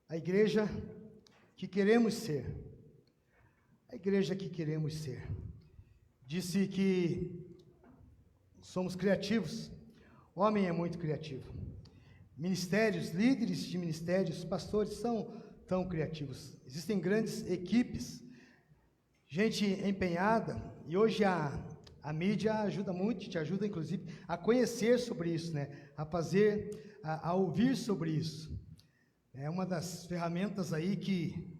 A igreja que queremos ser. A igreja que queremos ser. Disse que somos criativos. O homem é muito criativo. Ministérios, líderes de ministérios, pastores são tão criativos. Existem grandes equipes, gente empenhada, e hoje a mídia ajuda muito, te ajuda inclusive a conhecer sobre isso, né? A ouvir sobre isso. É uma das ferramentas aí que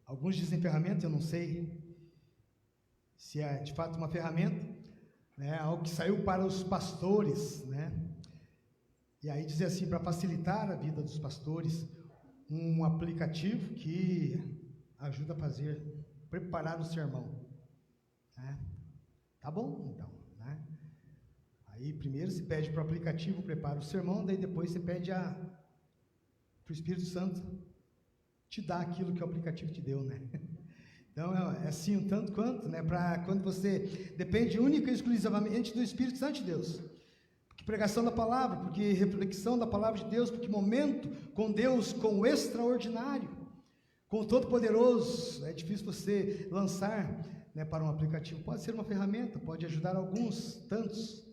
alguns dizem ferramenta, eu não sei se é de fato uma ferramenta, né? Algo que saiu para os pastores, né? E aí dizer assim, para facilitar a vida dos pastores, um aplicativo que ajuda a preparar o sermão, né? Tá bom, então, né? Aí primeiro se pede para o aplicativo prepara o sermão, daí depois você pede para o Espírito Santo te dar aquilo que o aplicativo te deu, né? Então é assim um tanto quanto, né? Para quando você depende única e exclusivamente do Espírito Santo de Deus. Porque pregação da palavra, porque reflexão da palavra de Deus, porque momento com Deus, com o extraordinário, com o Todo-Poderoso. É difícil você lançar, né, para um aplicativo. Pode ser uma ferramenta, pode ajudar alguns, tantos,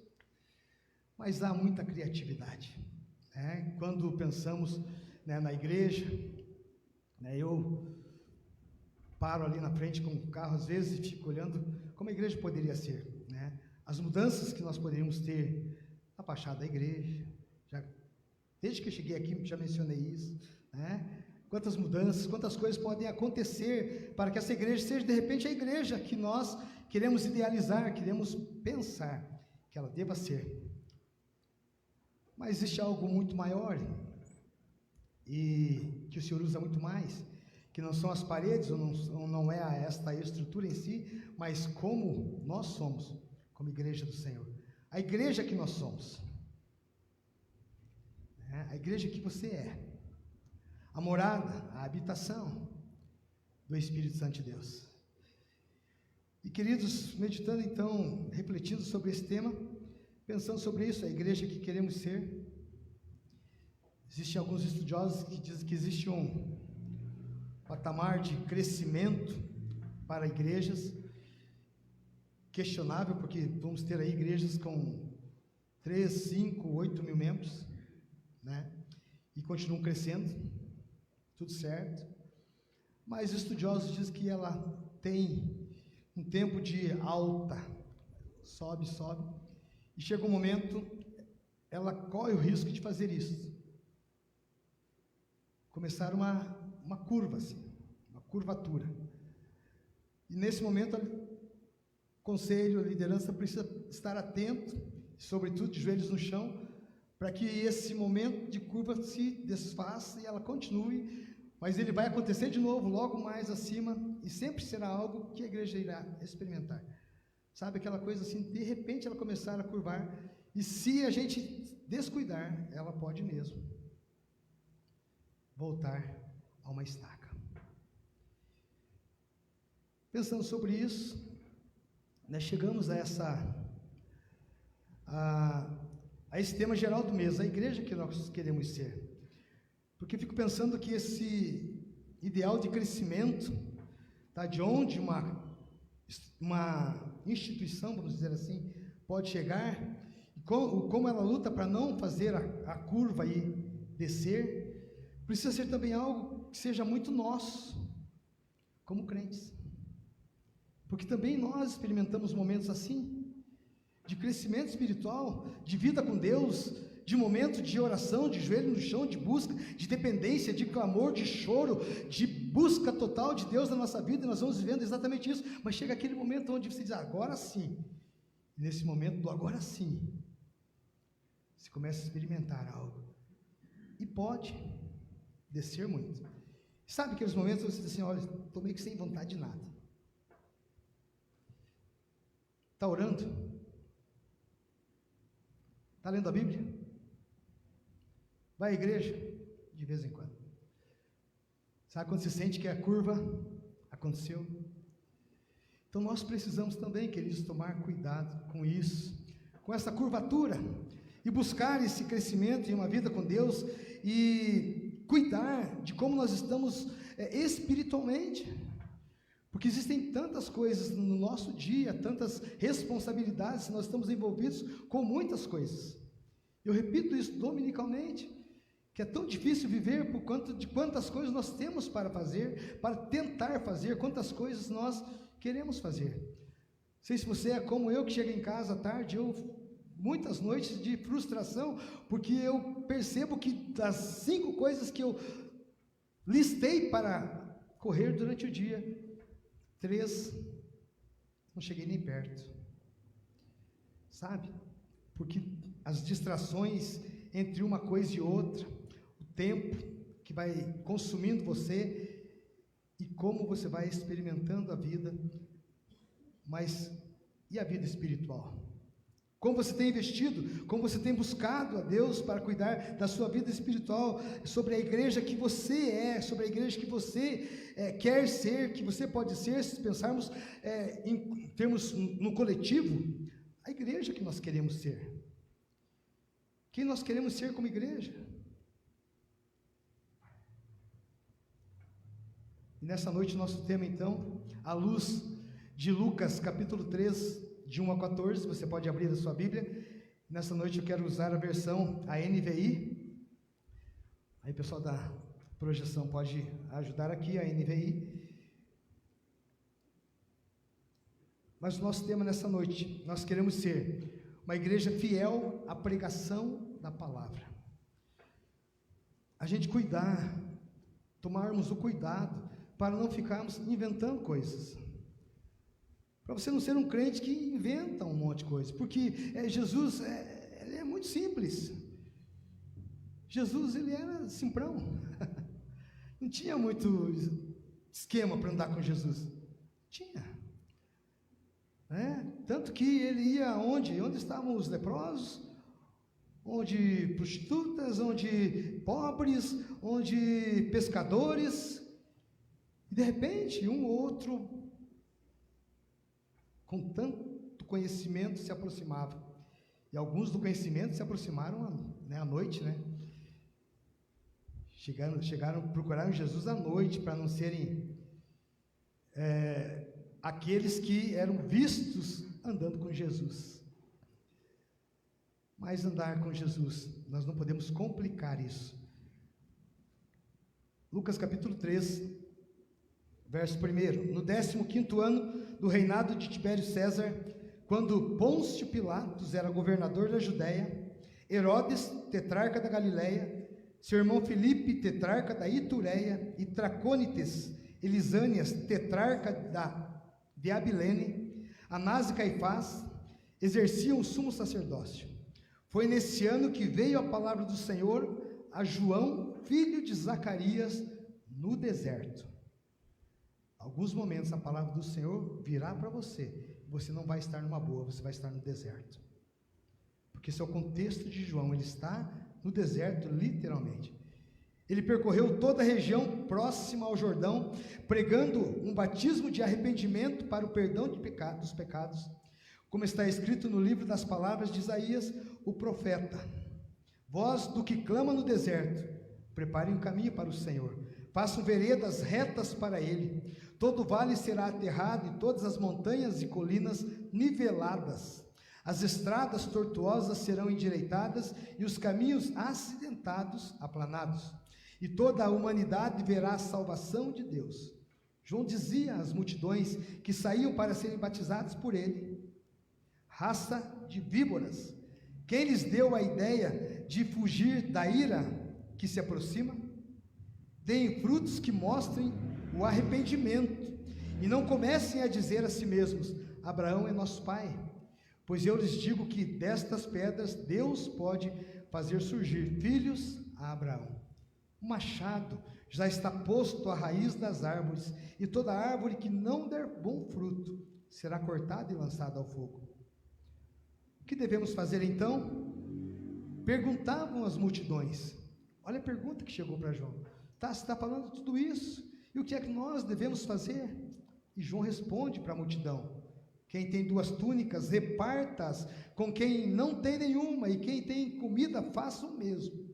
mas há muita criatividade, né? Quando pensamos, né, na igreja, né, eu paro ali na frente com o carro às vezes e fico olhando como a igreja poderia ser, né? As mudanças que nós poderíamos ter na fachada da igreja. Desde que eu cheguei aqui já mencionei isso, né? Quantas mudanças, quantas coisas podem acontecer para que essa igreja seja de repente a igreja que nós queremos idealizar, queremos pensar que ela deva ser. Mas existe algo muito maior e que o Senhor usa muito mais, que não são as paredes, ou não é esta estrutura em si, mas como nós somos, como igreja do Senhor. A igreja que nós somos, né? A igreja que você é, a morada, a habitação do Espírito Santo de Deus. E queridos, meditando então, refletindo sobre esse tema, pensando sobre isso, a igreja que queremos ser, existem alguns estudiosos que dizem que existe um patamar de crescimento para igrejas questionável, porque vamos ter aí igrejas com 3, 5, 8 mil membros, né? E continuam crescendo, tudo certo, mas estudiosos dizem que ela tem um tempo de alta, sobe, e chega um momento, ela corre o risco de fazer isso, começar uma curva assim, uma curvatura, e nesse momento o conselho, a liderança precisa estar atento, sobretudo de joelhos no chão, para que esse momento de curva se desfaça e ela continue, mas ele vai acontecer de novo, logo mais acima, e sempre será algo que a igreja irá experimentar. Sabe aquela coisa assim, de repente ela começar a curvar, e se a gente descuidar, ela pode mesmo voltar a uma estaca. Pensando sobre isso, nós chegamos a esse tema geral do mês, a igreja que nós queremos ser. Porque fico pensando que esse ideal de crescimento, tá, de onde uma instituição, vamos dizer assim, pode chegar, e como ela luta para não fazer a curva aí descer, precisa ser também algo que seja muito nosso, como crentes. Porque também nós experimentamos momentos assim, de crescimento espiritual, de vida com Deus, de momento de oração, de joelho no chão, de busca, de dependência, de clamor, de choro, de busca total de Deus na nossa vida, e nós vamos vivendo exatamente isso, mas chega aquele momento onde você diz, agora sim, e nesse momento do agora sim, você começa a experimentar algo, e pode descer muito. Sabe aqueles momentos onde você diz assim, olha, estou meio que sem vontade de nada. Está orando? Está lendo a Bíblia? Vai à igreja? De vez em quando. Sabe quando você sente que a curva aconteceu? Então nós precisamos também, queridos, tomar cuidado com isso, com essa curvatura. e buscar esse crescimento em uma vida com Deus e cuidar de como nós estamos espiritualmente. Porque existem tantas coisas no nosso dia, tantas responsabilidades, nós estamos envolvidos com muitas coisas. Eu repito isso dominicalmente, que é tão difícil viver por conta de quantas coisas nós temos para fazer, para tentar fazer, quantas coisas nós queremos fazer. Não sei se você é como eu, que chega em casa à tarde, muitas noites de frustração, porque eu percebo que das 5 coisas que eu listei para correr durante o dia, 3, não cheguei nem perto, sabe? Porque as distrações entre uma coisa e outra, o tempo que vai consumindo você e como você vai experimentando a vida, mas e a vida espiritual? Como você tem investido, como você tem buscado a Deus para cuidar da sua vida espiritual, sobre a igreja que você é, sobre a igreja que você quer ser, que você pode ser, se pensarmos em termos no coletivo, a igreja que nós queremos ser. Quem nós queremos ser como igreja? E nessa noite nosso tema então, à luz de Lucas capítulo 3, de 1 a 14, você pode abrir a sua Bíblia. Nessa noite eu quero usar a versão, a NVI. Aí o pessoal da projeção pode ajudar aqui, a NVI. Mas o nosso tema nessa noite, nós queremos ser uma igreja fiel à pregação da palavra. A gente cuidar, tomarmos o cuidado para não ficarmos inventando coisas. Para você não ser um crente que inventa um monte de coisa, porque Jesus ele é muito simples. Jesus, ele era simprão, não tinha muito esquema para andar com Jesus, tinha, tanto que ele ia onde estavam os leprosos, onde prostitutas, onde pobres, onde pescadores, e de repente um ou outro com tanto conhecimento se aproximava, e alguns do conhecimento se aproximaram à noite, procuraram Jesus à noite, para não serem aqueles que eram vistos andando com Jesus. Mas andar com Jesus, nós não podemos complicar isso. Lucas capítulo 3, verso 1: no 15º ano do reinado de Tibério César, quando Pôncio Pilatos era governador da Judéia, Herodes, tetrarca da Galileia, seu irmão Filipe, tetrarca da Itureia, e Tracônites, Elisânias, tetrarca de Abilene, Anás e Caifás, exerciam o sumo sacerdócio. Foi nesse ano que veio a palavra do Senhor a João, filho de Zacarias, no deserto. Alguns momentos a palavra do Senhor virá para você, você não vai estar numa boa, você vai estar no deserto. Porque esse é o contexto de João, ele está no deserto literalmente. Ele percorreu toda a região próxima ao Jordão, pregando um batismo de arrependimento para o perdão dos pecados, como está escrito no livro das palavras de Isaías, o profeta: voz do que clama no deserto, preparem um caminho para o Senhor, façam veredas retas para ele. Todo vale será aterrado e todas as montanhas e colinas niveladas. As estradas tortuosas serão endireitadas e os caminhos acidentados aplanados. E toda a humanidade verá a salvação de Deus. João dizia às multidões que saíam para serem batizados por ele: raça de víboras, quem lhes deu a ideia de fugir da ira que se aproxima? Deem frutos que mostrem o arrependimento, e não comecem a dizer a si mesmos: Abraão é nosso pai, pois eu lhes digo que destas pedras Deus pode fazer surgir filhos a Abraão. O machado já está posto à raiz das árvores, e toda árvore que não der bom fruto será cortada e lançada ao fogo. O que devemos fazer então? Perguntavam as multidões. Olha a pergunta que chegou para João. Você está falando tudo isso, e o que é que nós devemos fazer? E João responde para a multidão: Quem tem 2 túnicas, reparta-as com quem não tem nenhuma, e quem tem comida, faça o mesmo.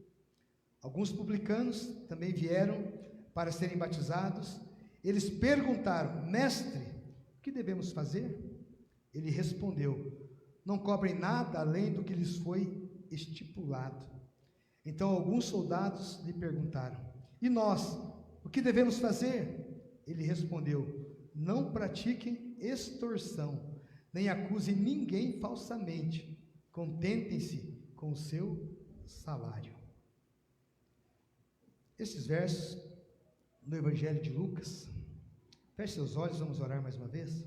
Alguns publicanos também vieram para serem batizados. Eles perguntaram: Mestre, o que devemos fazer? Ele respondeu: não cobrem nada além do que lhes foi estipulado. Então alguns soldados lhe perguntaram: e nós, o que devemos fazer? Ele respondeu: não pratiquem extorsão, nem acusem ninguém falsamente. Contentem-se com o seu salário. Esses versos no Evangelho de Lucas. Feche seus olhos, vamos orar mais uma vez.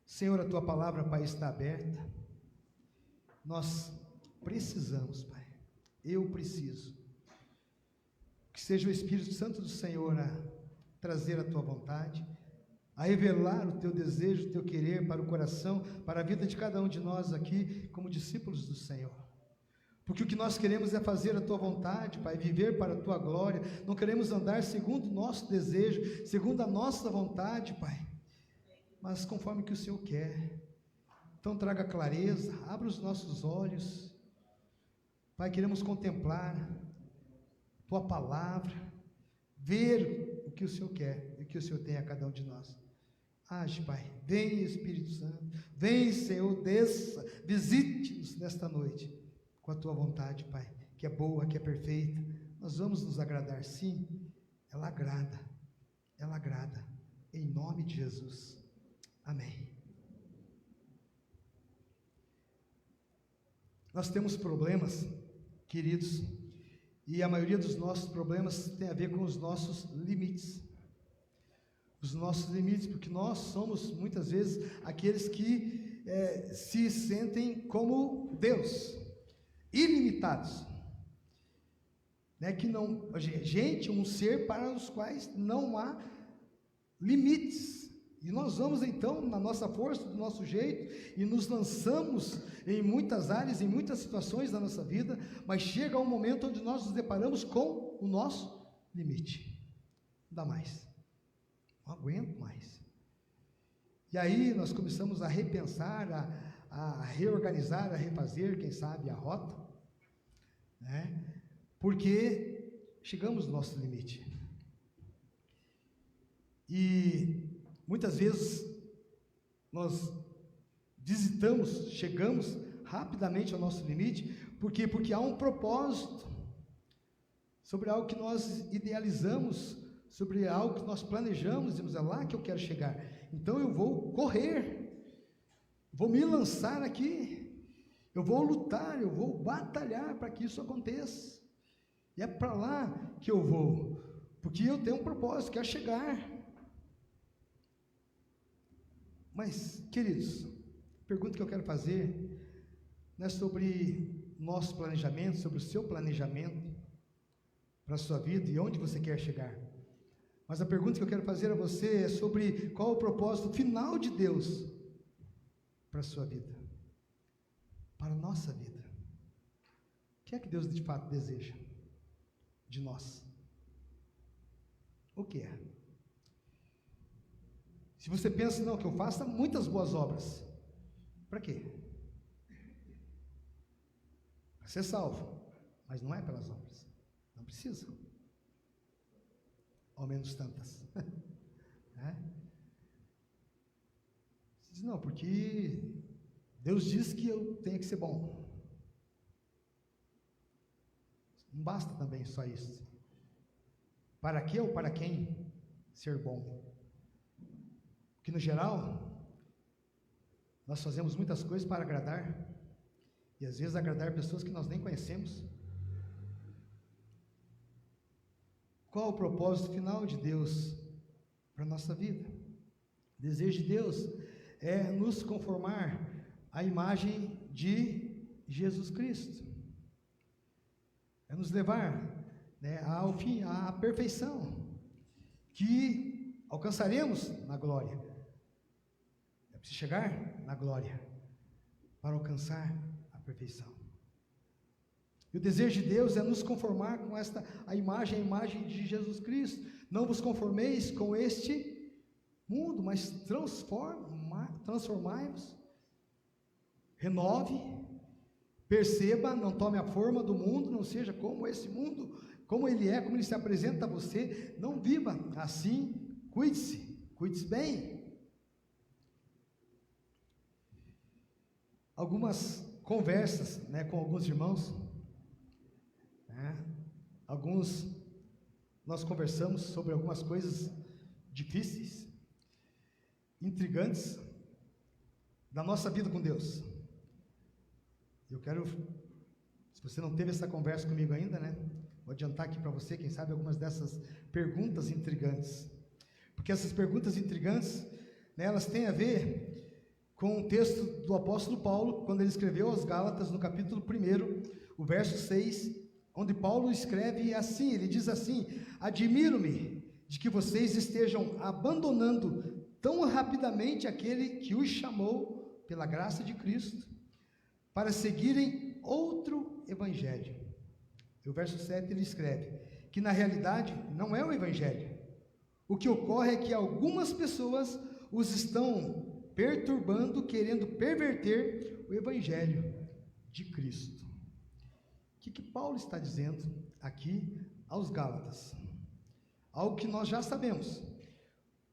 Senhor, a tua palavra, Pai, está aberta. Nós precisamos, Pai. Eu preciso. Que seja o Espírito Santo do Senhor a trazer a tua vontade, a revelar o teu desejo, o teu querer para o coração, para a vida de cada um de nós aqui, como discípulos do Senhor. Porque o que nós queremos é fazer a tua vontade, Pai, viver para a tua glória. Não queremos andar segundo o nosso desejo, segundo a nossa vontade, Pai, mas conforme que o Senhor quer. Então traga clareza, abra os nossos olhos, Pai, queremos contemplar tua palavra, ver o que o Senhor quer e o que o Senhor tem a cada um de nós. Age, Pai, vem Espírito Santo, vem, Senhor, desça, visite-nos nesta noite com a tua vontade, Pai, que é boa, que é perfeita. Nós vamos nos agradar, sim, ela agrada, em nome de Jesus, amém. Nós temos problemas, queridos, e a maioria dos nossos problemas tem a ver com os nossos limites. Os nossos limites, porque nós somos muitas vezes aqueles que se sentem como Deus, ilimitados, né? Que não, gente, um ser para os quais não há limites. E nós vamos então na nossa força, do nosso jeito, e nos lançamos em muitas áreas, em muitas situações da nossa vida, mas chega um momento onde nós nos deparamos com o nosso limite. Não dá mais, não aguento mais. E aí nós começamos a repensar, a reorganizar, a refazer, quem sabe, a rota, né? Porque chegamos no nosso limite. E muitas vezes nós chegamos rapidamente ao nosso limite, porque há um propósito sobre algo que nós idealizamos, sobre algo que nós planejamos, dizemos, é lá que eu quero chegar, então eu vou correr, vou me lançar aqui, eu vou lutar, eu vou batalhar para que isso aconteça, e é para lá que eu vou, porque eu tenho um propósito, quero chegar. Mas, queridos, a pergunta que eu quero fazer não é sobre nosso planejamento, sobre o seu planejamento para a sua vida e onde você quer chegar. Mas a pergunta que eu quero fazer a você é sobre qual o propósito final de Deus para a sua vida, para a nossa vida. O que é que Deus de fato deseja de nós? O que é? Se você pensa, não, que eu faça muitas boas obras, para quê? Para ser salvo, mas não é pelas obras, não precisa, ao menos tantas. Né? Você diz, não, porque Deus diz que eu tenho que ser bom. Não basta também só isso. Para que ou para quem ser bom? Porque no geral, nós fazemos muitas coisas para agradar, e às vezes agradar pessoas que nós nem conhecemos. Qual o propósito final de Deus para a nossa vida? O desejo de Deus é nos conformar à imagem de Jesus Cristo, é nos levar, né, ao fim, à perfeição, que alcançaremos na glória. É preciso chegar na glória para alcançar a perfeição. E o desejo de Deus é nos conformar com a imagem de Jesus Cristo. Não vos conformeis com este mundo, mas transformai-vos, renove, perceba, não tome a forma do mundo, não seja como esse mundo, como ele é, como ele se apresenta a você, não viva assim, cuide-se bem. Algumas conversas, né, com alguns irmãos, né, nós conversamos sobre algumas coisas difíceis, intrigantes, da nossa vida com Deus. Eu quero, se você não teve essa conversa comigo ainda, né, vou adiantar aqui para você, quem sabe, algumas dessas perguntas intrigantes, porque essas perguntas intrigantes, né, elas têm a ver com o texto do apóstolo Paulo, quando ele escreveu aos Gálatas, no capítulo 1, o verso 6, onde Paulo escreve assim, ele diz assim: admiro-me de que vocês estejam abandonando tão rapidamente aquele que os chamou pela graça de Cristo, para seguirem outro evangelho. E o verso 7 ele escreve que na realidade não é o evangelho. O que ocorre é que algumas pessoas os estão perturbando, querendo perverter o evangelho de Cristo. O que Paulo está dizendo aqui aos Gálatas? Algo que nós já sabemos.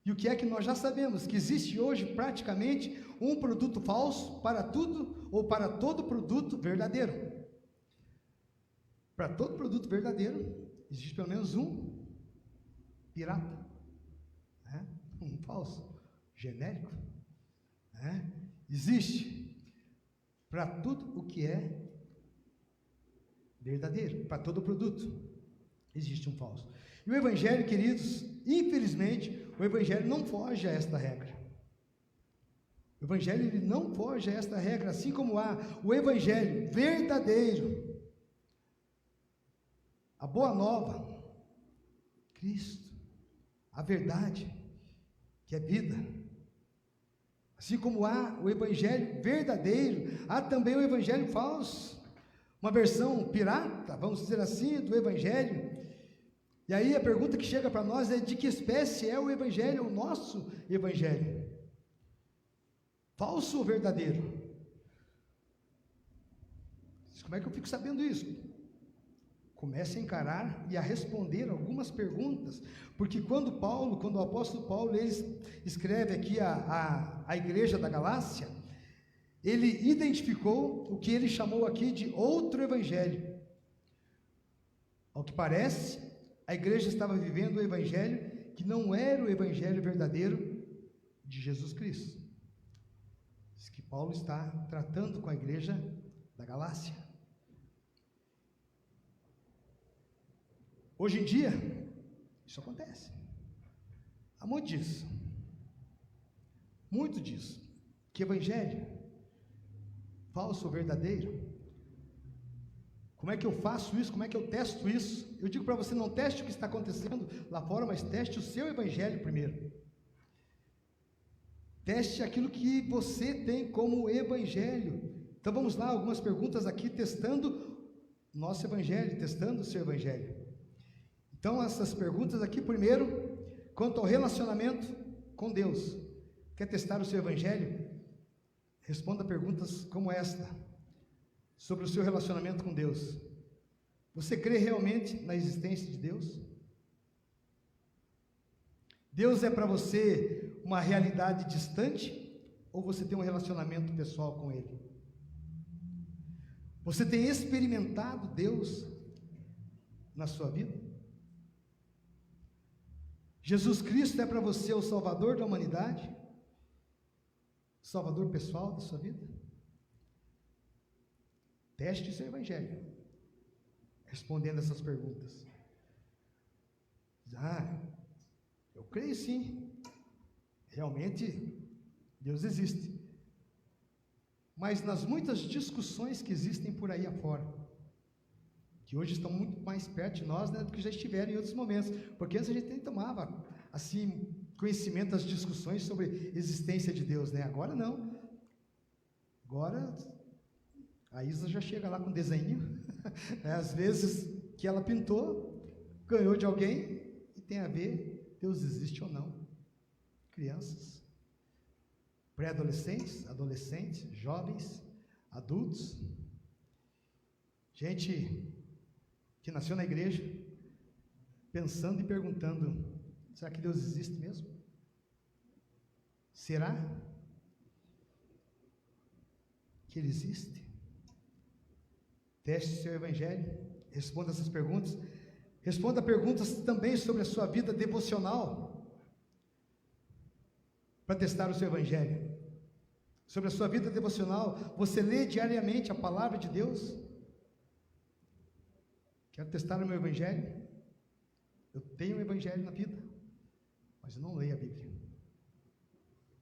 E o que é que nós já sabemos? Que existe hoje praticamente um produto falso para tudo ou para todo produto verdadeiro. Para todo produto verdadeiro, existe pelo menos um pirata, né? Um falso, genérico. Né? Existe para tudo o que é verdadeiro, para todo produto, existe um falso. E o Evangelho, queridos, infelizmente, o Evangelho não foge a esta regra. O Evangelho ele não foge a esta regra, assim como há o Evangelho verdadeiro, a boa nova, Cristo, a verdade, que é vida. Assim como há o Evangelho verdadeiro, há também o Evangelho falso, uma versão pirata, vamos dizer assim, do Evangelho. E aí a pergunta que chega para nós é: de que espécie é o Evangelho, o nosso Evangelho? Falso ou verdadeiro? Como é que eu fico sabendo isso? Comece a encarar e a responder algumas perguntas, porque quando o apóstolo Paulo, ele escreve aqui a igreja da Galácia, ele identificou o que ele chamou aqui de outro evangelho. Ao que parece, a igreja estava vivendo o evangelho que não era o evangelho verdadeiro de Jesus Cristo. Isso que Paulo está tratando com a igreja da Galácia. Hoje em dia, isso acontece. Há muito disso. Muito disso. Que evangelho? Falso ou verdadeiro? Como é que eu faço isso? Como é que eu testo isso? Eu digo para você, não teste o que está acontecendo lá fora, mas teste o seu evangelho primeiro. Teste aquilo que você tem como evangelho. Então vamos lá, algumas perguntas aqui, testando nosso evangelho, testando o seu evangelho. Então essas perguntas aqui, primeiro, quanto ao relacionamento com Deus. Quer testar o seu evangelho? Responda perguntas como esta, sobre o seu relacionamento com Deus. Você crê realmente na existência de Deus? Deus é para você uma realidade distante, ou você tem um relacionamento pessoal com Ele? Você tem experimentado Deus na sua vida? Jesus Cristo é para você o Salvador da humanidade? Salvador pessoal da sua vida? Teste o seu evangelho, respondendo essas perguntas. Eu creio sim, realmente Deus existe. Mas nas muitas discussões que existem por aí afora, que hoje estão muito mais perto de nós, né, do que já estiveram em outros momentos, porque antes a gente nem tomava assim conhecimento das discussões sobre a existência de Deus, né? Agora não. Agora a Isa já chega lá com um desenho, às vezes que ela pintou, ganhou de alguém e tem a ver Deus existe ou não. crianças, pré-adolescentes, adolescentes, jovens, adultos, gente que nasceu na igreja, pensando e perguntando: será que Deus existe mesmo? Será que Ele existe? Teste o seu evangelho, responda essas perguntas, responda perguntas também sobre a sua vida devocional, para testar o seu evangelho. Sobre a sua vida devocional, você lê diariamente a palavra de Deus? Quero testar o meu evangelho. Eu tenho um evangelho na vida, mas eu não leio a Bíblia.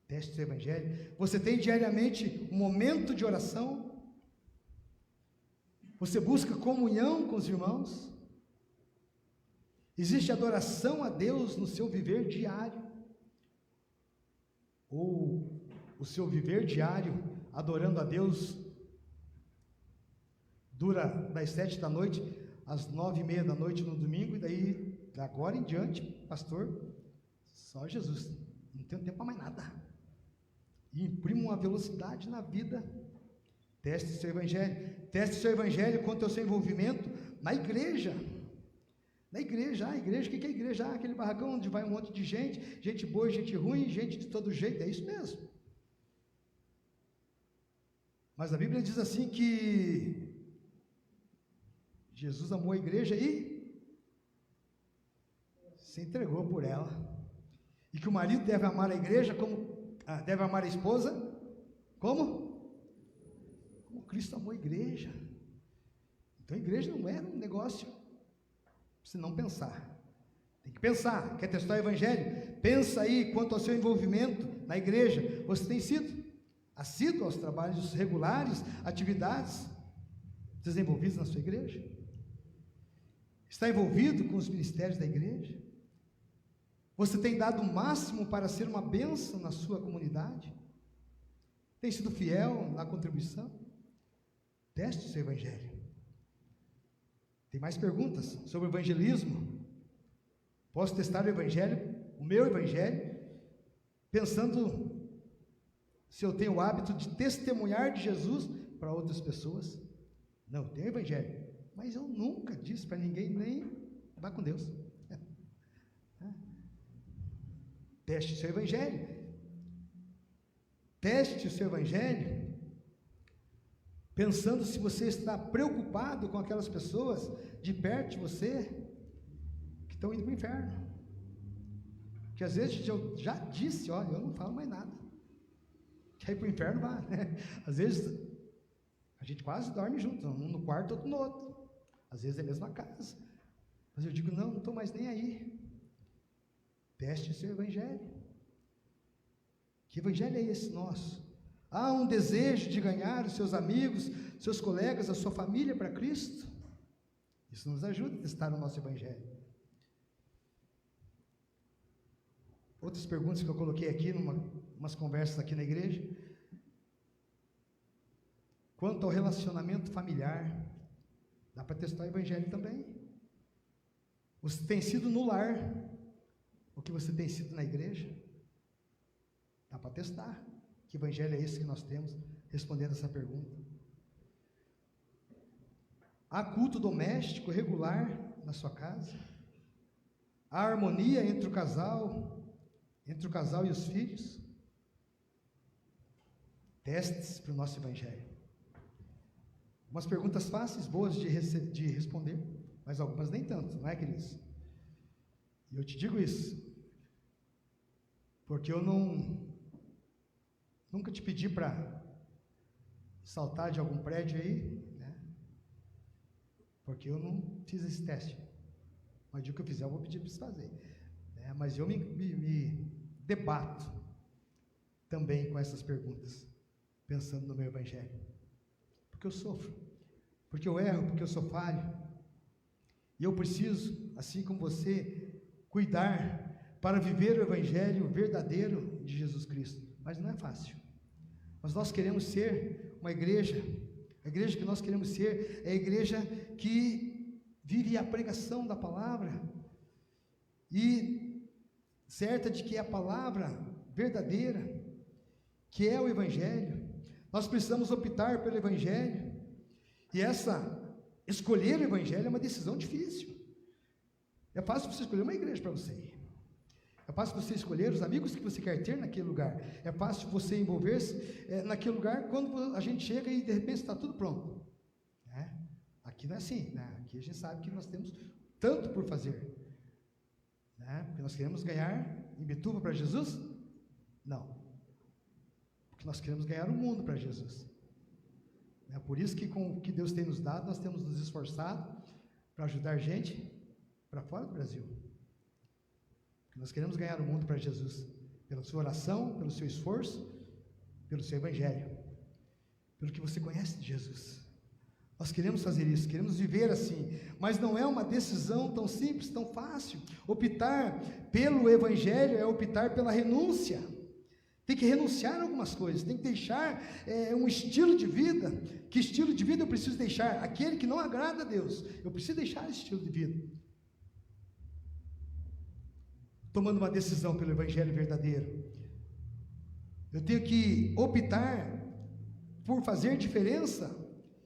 Teste o seu evangelho. Você tem diariamente um momento de oração? Você busca comunhão com os irmãos? Existe adoração a Deus no seu viver diário? Ou o seu viver diário adorando a Deus dura das 7 da noite às 9:30 da noite no domingo, e daí, da agora em diante, pastor, só Jesus, não tenho tempo para mais nada, e imprime uma velocidade na vida. Teste o seu evangelho, teste o seu evangelho quanto ao seu envolvimento na igreja. Na igreja, a igreja, o que é a igreja? Aquele barracão onde vai um monte de gente, gente boa, gente ruim, gente de todo jeito, é isso mesmo. Mas a Bíblia diz assim que Jesus amou a igreja e se entregou por ela, e que o marido deve amar a igreja como deve amar a esposa, como Cristo amou a igreja. Então a igreja não era um negócio para você não pensar, tem que pensar. Quer testar o evangelho? Pensa aí quanto ao seu envolvimento na igreja. Você tem sido assíduo aos trabalhos regulares, atividades desenvolvidas na sua igreja? Está envolvido com os ministérios da igreja? Você tem dado o máximo para ser uma bênção na sua comunidade? Tem sido fiel na contribuição? Teste o seu evangelho. Tem mais perguntas sobre o evangelismo? Posso testar o evangelho, o meu evangelho, pensando se eu tenho o hábito de testemunhar de Jesus para outras pessoas? Não, eu tenho o evangelho, mas eu nunca disse para ninguém, nem vá com Deus. Teste o seu evangelho. Teste o seu evangelho pensando se você está preocupado com aquelas pessoas de perto de você que estão indo para o inferno. Que às vezes eu já disse: olha, eu não falo mais nada, quer ir para o inferno, vá, né? Às vezes a gente quase dorme junto, um no quarto, outro no outro, às vezes é a mesma casa, mas eu digo: não estou mais nem aí. Teste o seu evangelho. Que evangelho é esse nosso? Há um desejo de ganhar os seus amigos, seus colegas, a sua família para Cristo? Isso nos ajuda a testar o nosso evangelho. Outras perguntas que eu coloquei aqui, umas conversas aqui na igreja. Quanto ao relacionamento familiar, dá para testar o evangelho também. Você tem sido no lar o que você tem sido na igreja? Dá para testar. Que evangelho é esse que nós temos? Respondendo essa pergunta. Há culto doméstico regular na sua casa? Há harmonia entre o casal e os filhos? Testes para o nosso evangelho. Umas perguntas fáceis, boas de responder, mas algumas nem tanto, não é, queridos? E eu te digo isso porque eu nunca te pedi para saltar de algum prédio aí, né? Porque eu não fiz esse teste. Mas o dia que eu fizer, eu vou pedir para você fazer, né? Mas eu me debato também com essas perguntas, pensando no meu evangelho. Porque eu sofro, porque eu erro, porque eu sou falho. E eu preciso, assim como você, cuidar para viver o evangelho verdadeiro de Jesus Cristo. Mas não é fácil. Mas nós queremos ser uma igreja, a igreja que nós queremos ser é a igreja que vive a pregação da palavra, e certa de que a palavra verdadeira, que é o Evangelho. Nós precisamos optar pelo Evangelho, e escolher o Evangelho é uma decisão difícil. É fácil você escolher uma igreja para você ir, é fácil você escolher os amigos que você quer ter naquele lugar, é fácil você envolver-se naquele lugar quando a gente chega e de repente está tudo pronto, né? Aqui não é assim, né? Aqui a gente sabe que nós temos tanto por fazer, né? Porque nós queremos ganhar Imbituba para Jesus? Não, porque nós queremos ganhar o mundo para Jesus. É por isso que com o que Deus tem nos dado, nós temos nos esforçado para ajudar gente para fora do Brasil. Porque nós queremos ganhar o mundo para Jesus, pela sua oração, pelo seu esforço, pelo seu Evangelho, pelo que você conhece de Jesus. Nós queremos fazer isso, queremos viver assim, mas não é uma decisão tão simples, tão fácil. Optar pelo Evangelho é optar pela renúncia. Tem que renunciar a algumas coisas, tem que deixar um estilo de vida. Que estilo de vida eu preciso deixar? Aquele que não agrada a Deus. Eu preciso deixar esse estilo de vida, tomando uma decisão pelo Evangelho verdadeiro. Eu tenho que optar por fazer diferença.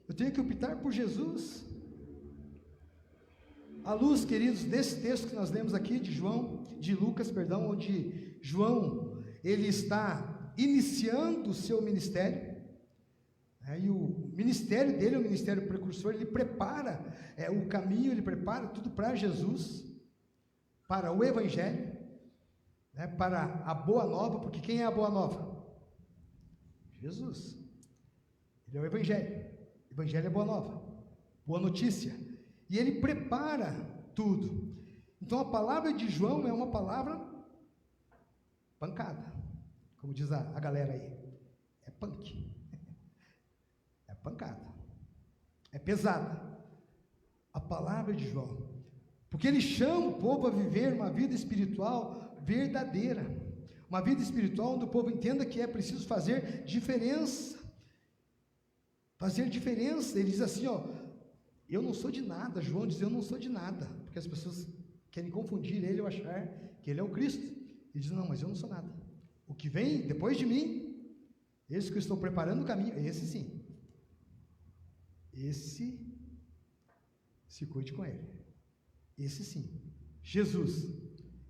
Eu tenho que optar por Jesus. À luz, queridos, desse texto que nós lemos aqui de Lucas, onde João, ele está iniciando o seu ministério, e o ministério dele é um ministério precursor. Ele prepara o caminho, ele prepara tudo para Jesus, para o Evangelho, para a boa nova, porque quem é a boa nova? Jesus. Ele é o Evangelho. O Evangelho é boa nova, boa notícia, e ele prepara tudo. Então a palavra de João é uma palavra pancada, como diz a galera aí, é punk, é pancada, é pesada, a palavra de João, porque ele chama o povo a viver uma vida espiritual verdadeira, uma vida espiritual onde o povo entenda que é preciso fazer diferença. Ele diz assim, eu não sou de nada. João diz, eu não sou de nada, porque as pessoas querem confundir ele ou achar que ele é o Cristo. Ele diz, não, mas eu não sou nada. O que vem depois de mim, esse que eu estou preparando o caminho, esse sim. Esse, se cuide com ele. Esse sim. Jesus,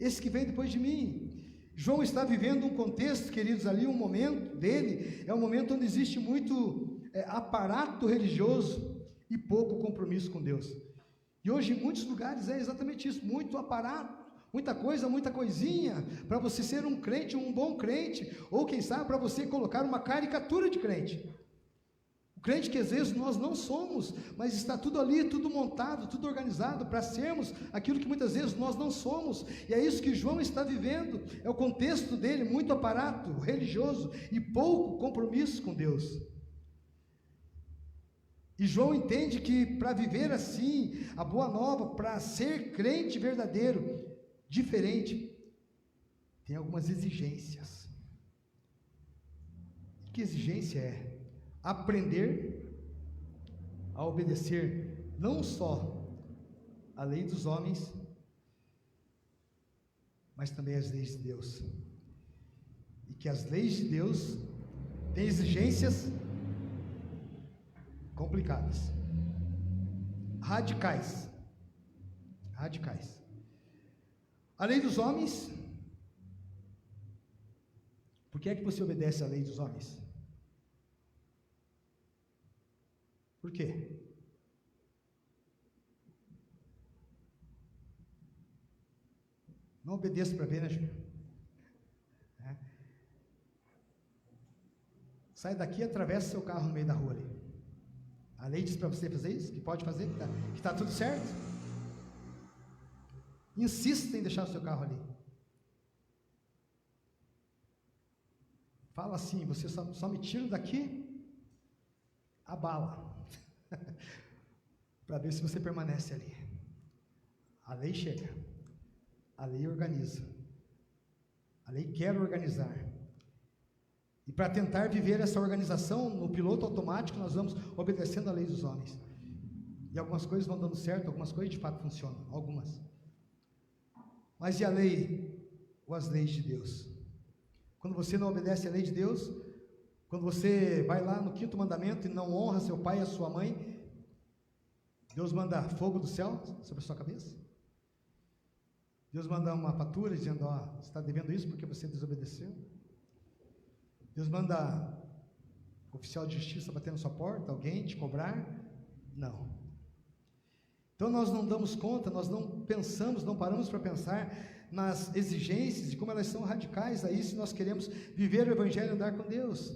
esse que vem depois de mim. João está vivendo um contexto, queridos, ali, um momento dele, é um momento onde existe muito aparato religioso e pouco compromisso com Deus. E hoje em muitos lugares é exatamente isso, muito aparato, muita coisa, muita coisinha, para você ser um crente, um bom crente, ou quem sabe para você colocar uma caricatura de crente. O crente que às vezes nós não somos, mas está tudo ali, tudo montado, tudo organizado para sermos aquilo que muitas vezes nós não somos. E é isso que João está vivendo, é o contexto dele, muito aparato religioso e pouco compromisso com Deus. E João entende que para viver assim, a boa nova, para ser crente verdadeiro, diferente, tem algumas exigências. Que exigência é? Aprender a obedecer não só a lei dos homens, mas também as leis de Deus. E que as leis de Deus têm exigências complicadas, radicais. A lei dos homens, por que é que você obedece à lei dos homens? Por quê? Não obedeça para ver, né, Júnior? Sai daqui e atravessa seu carro no meio da rua ali. A lei diz para você fazer isso, que pode fazer, que está tudo certo. Insista em deixar o seu carro ali. Fala assim, você só me tira daqui a bala, para ver se você permanece ali. A lei chega, a lei organiza, a lei quer organizar. E para tentar viver essa organização, no piloto automático, nós vamos obedecendo a lei dos homens. E algumas coisas vão dando certo, algumas coisas de fato funcionam, algumas. Mas e a lei, ou as leis de Deus? quando você não obedece à lei de Deus, quando você vai lá no 5º mandamento e não honra seu pai e a sua mãe, Deus manda fogo do céu sobre a sua cabeça. Deus manda uma fatura dizendo, você está devendo isso porque você desobedeceu. Deus manda oficial de justiça bater na sua porta, alguém te cobrar. Não. Então nós não damos conta, nós não pensamos, não paramos para pensar nas exigências, de como elas são radicais aí, se nós queremos viver o Evangelho e andar com Deus.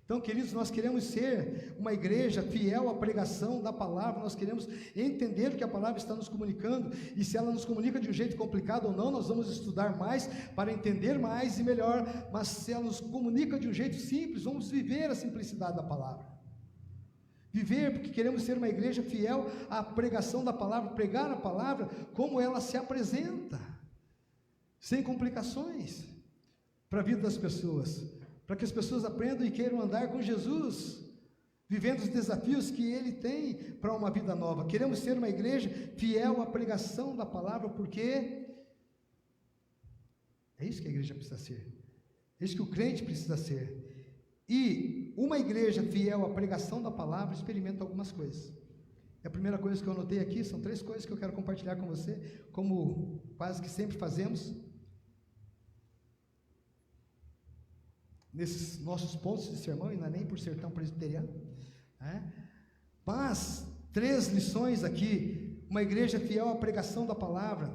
Então, queridos, nós queremos ser uma igreja fiel à pregação da palavra, nós queremos entender o que a palavra está nos comunicando, e se ela nos comunica de um jeito complicado ou não, nós vamos estudar mais para entender mais e melhor, mas se ela nos comunica de um jeito simples, vamos viver a simplicidade da palavra. Viver, porque queremos ser uma igreja fiel à pregação da palavra, pregar a palavra como ela se apresenta, sem complicações, para a vida das pessoas, para que as pessoas aprendam e queiram andar com Jesus, vivendo os desafios que Ele tem para uma vida nova. Queremos ser uma igreja fiel à pregação da palavra, porque é isso que a igreja precisa ser, é isso que o crente precisa ser. E uma igreja fiel à pregação da palavra experimenta algumas coisas. E a primeira coisa que eu anotei aqui, são 3 coisas que eu quero compartilhar com você, como quase que sempre fazemos, nesses nossos pontos de sermão, e não é nem por ser tão presbiteriano, né? Mas 3 lições aqui. Uma igreja fiel à pregação da palavra,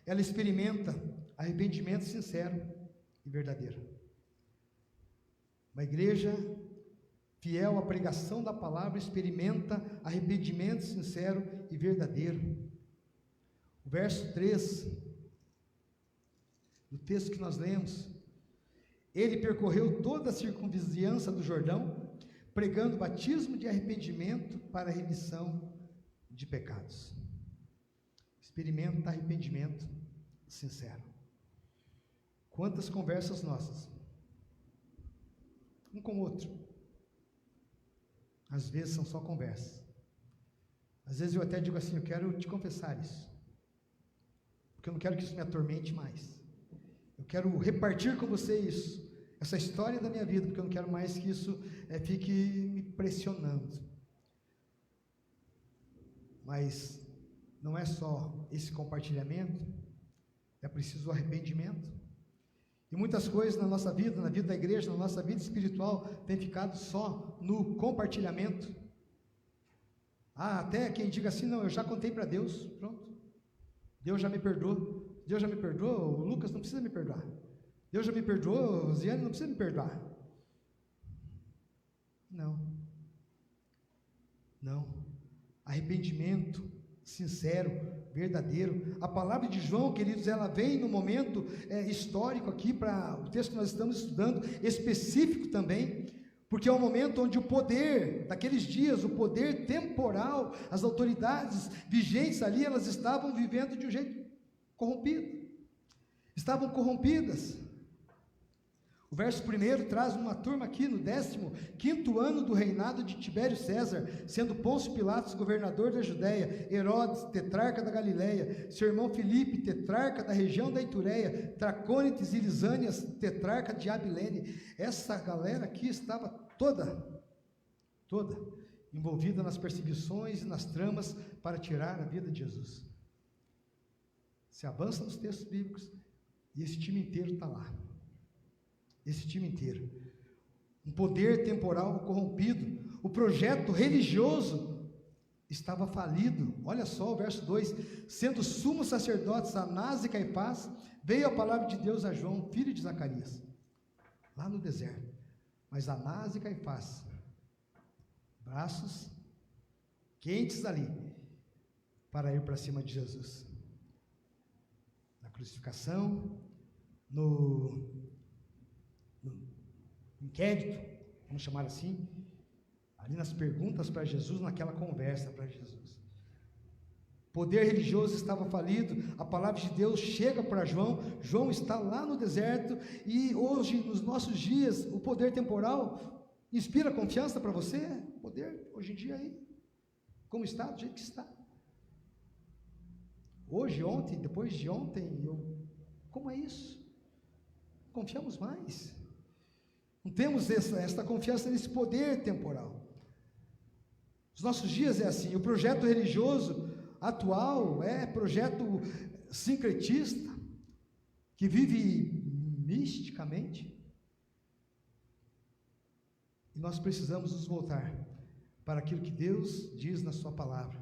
ela experimenta arrependimento sincero e verdadeiro. Uma igreja fiel à pregação da palavra experimenta arrependimento sincero e verdadeiro. O verso 3 do texto que nós lemos: ele percorreu toda a circunvizinhança do Jordão, pregando batismo de arrependimento para a remissão de pecados. Experimenta arrependimento sincero. Quantas conversas nossas, um com o outro, às vezes são só conversas. Às vezes eu até digo assim, eu quero te confessar isso, porque eu não quero que isso me atormente mais. Eu quero repartir com você isso, essa história da minha vida, porque eu não quero mais que isso fique me pressionando. Mas não é só esse compartilhamento, é preciso o arrependimento. E muitas coisas na nossa vida, na vida da igreja, na nossa vida espiritual, tem ficado só no compartilhamento. Até quem diga assim, não, eu já contei para Deus, pronto, Deus já me perdoou. Deus já me perdoou, o Lucas não precisa me perdoar. Deus já me perdoou, o Ziane não precisa me perdoar. Não. Arrependimento sincero, verdadeiro. A palavra de João, queridos, ela vem no momento histórico aqui, para o texto que nós estamos estudando, específico também, porque é um momento onde o poder, daqueles dias, o poder temporal, as autoridades vigentes ali, elas estavam vivendo de um jeito corrompido, estavam corrompidas. O verso 1 traz uma turma aqui no 15º ano do reinado de Tibério César, sendo Pôncio Pilatos governador da Judéia, Herodes tetrarca da Galileia, seu irmão Filipe tetrarca da região da Itureia, Tracônites e Lisânias tetrarca de Abilene. Essa galera aqui estava toda envolvida nas perseguições e nas tramas para tirar a vida de Jesus. Se avança nos textos bíblicos e esse time inteiro está lá. Esse time inteiro. Um poder temporal corrompido. O projeto religioso estava falido. Olha só o verso 2. Sendo sumos sacerdotes Anás e Caifás, veio a palavra de Deus a João, filho de Zacarias, lá no deserto. Mas Anás e Caifás, braços quentes ali, para ir para cima de Jesus. Crucificação, no inquérito, vamos chamar assim, ali nas perguntas para Jesus, naquela conversa para Jesus. O poder religioso estava falido, a palavra de Deus chega para João, João está lá no deserto, e hoje, nos nossos dias, o poder temporal inspira confiança para você? O poder, hoje em dia aí, como está, do jeito que está. Hoje, ontem, depois de ontem, como é isso? Confiamos mais. Não temos esta confiança nesse poder temporal. Os nossos dias é assim. O projeto religioso atual é projeto sincretista, que vive misticamente. E nós precisamos nos voltar para aquilo que Deus diz na sua palavra.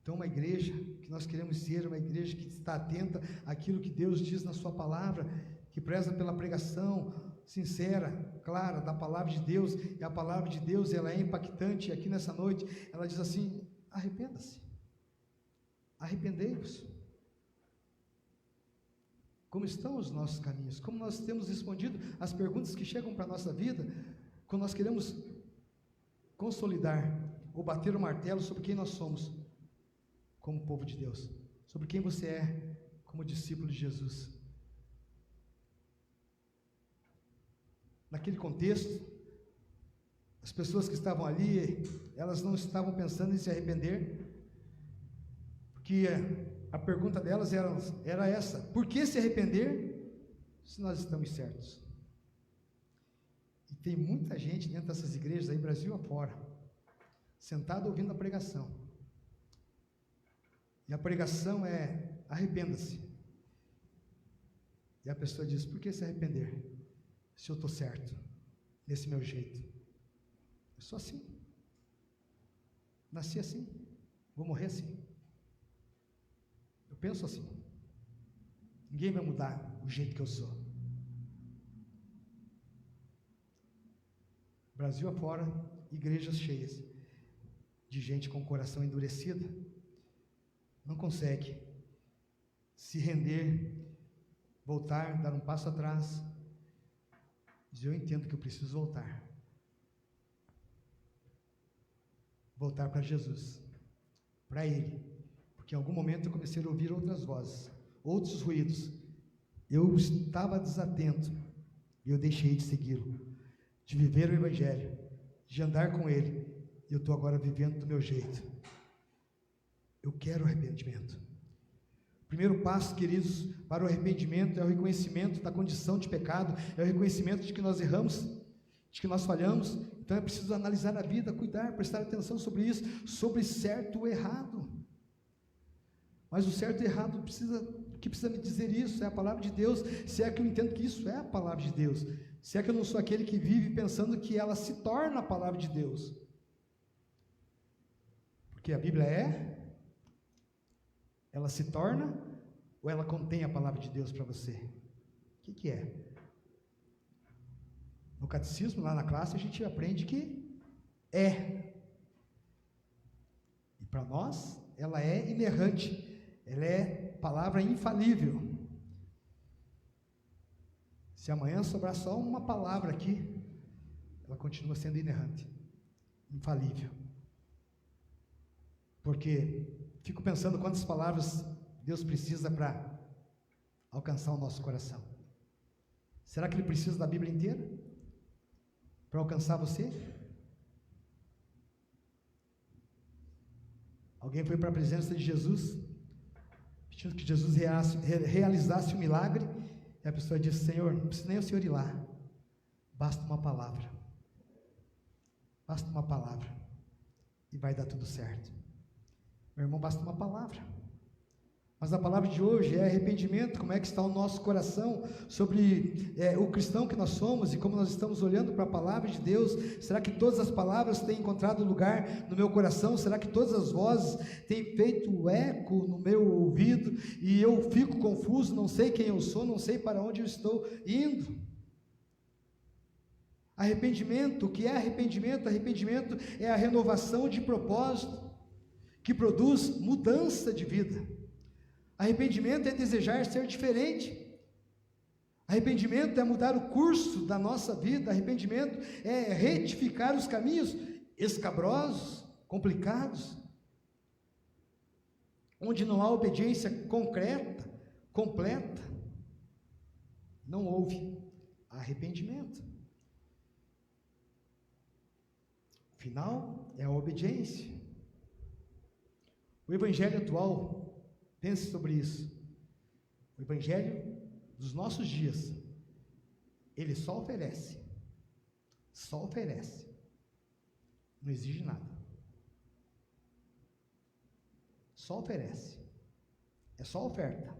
Então, uma igreja que nós queremos ser, uma igreja que está atenta àquilo que Deus diz na sua palavra, que preza pela pregação sincera, clara, da palavra de Deus. E a palavra de Deus, ela é impactante. E aqui nessa noite, ela diz assim: arrependa-se, arrependei-vos. Como estão os nossos caminhos? Como nós temos respondido às perguntas que chegam para a nossa vida, quando nós queremos consolidar ou bater o martelo sobre quem nós somos como povo de Deus, sobre quem você é como discípulo de Jesus. Naquele contexto, as pessoas que estavam ali, elas não estavam pensando em se arrepender, porque a pergunta delas era essa: por que se arrepender se nós estamos certos? E tem muita gente dentro dessas igrejas aí, Brasil afora, sentado ouvindo a pregação, e a pregação é: arrependa-se. E a pessoa diz: por que se arrepender se eu estou certo nesse meu jeito? Eu sou assim, nasci assim, vou morrer assim, eu penso assim, ninguém vai mudar o jeito que eu sou. Brasil afora, igrejas cheias de gente com o coração endurecido, não consegue se render, voltar, dar um passo atrás, dizer: eu entendo que eu preciso voltar para Jesus, para Ele, porque em algum momento eu comecei a ouvir outras vozes, outros ruídos, eu estava desatento, e eu deixei de segui-lo, de viver o Evangelho, de andar com Ele, e eu estou agora vivendo do meu jeito. Eu quero arrependimento. O primeiro passo, queridos, para o arrependimento é o reconhecimento da condição de pecado, é o reconhecimento de que nós erramos, de que nós falhamos. Então é preciso analisar a vida, cuidar, prestar atenção sobre isso, sobre certo ou errado. Mas o certo e errado precisa me dizer isso, é a palavra de Deus, se é que eu entendo que isso é a palavra de Deus, se é que eu não sou aquele que vive pensando que ela se torna a palavra de Deus. Porque a Bíblia ela se torna, ou ela contém a palavra de Deus para você? O que é? No catecismo, lá na classe, a gente aprende que é. E para nós, ela é inerrante, ela é palavra infalível. Se amanhã sobrar só uma palavra aqui, ela continua sendo inerrante, infalível. Porque fico pensando quantas palavras Deus precisa para alcançar o nosso coração. Será que Ele precisa da Bíblia inteira para alcançar você? Alguém foi para a presença de Jesus, pedindo que Jesus realizasse um milagre, e a pessoa disse: Senhor, não precisa nem o Senhor ir lá, basta uma palavra, e vai dar tudo certo. Meu irmão, basta uma palavra. Mas a palavra de hoje é arrependimento. Como é que está o nosso coração sobre o cristão que nós somos e como nós estamos olhando para a palavra de Deus? Será que todas as palavras têm encontrado lugar no meu coração? Será que todas as vozes têm feito eco no meu ouvido e eu fico confuso, não sei quem eu sou, não sei para onde eu estou indo? Arrependimento, o que é arrependimento? Arrependimento é a renovação de propósito, que produz mudança de vida. Arrependimento é desejar ser diferente. Arrependimento é mudar o curso da nossa vida. Arrependimento é retificar os caminhos escabrosos, complicados, onde não há obediência concreta, completa. Não houve arrependimento. O final é a obediência. O evangelho atual, pense sobre isso, o evangelho dos nossos dias, ele só oferece Só oferece. Não exige nada. Só oferece. É só oferta.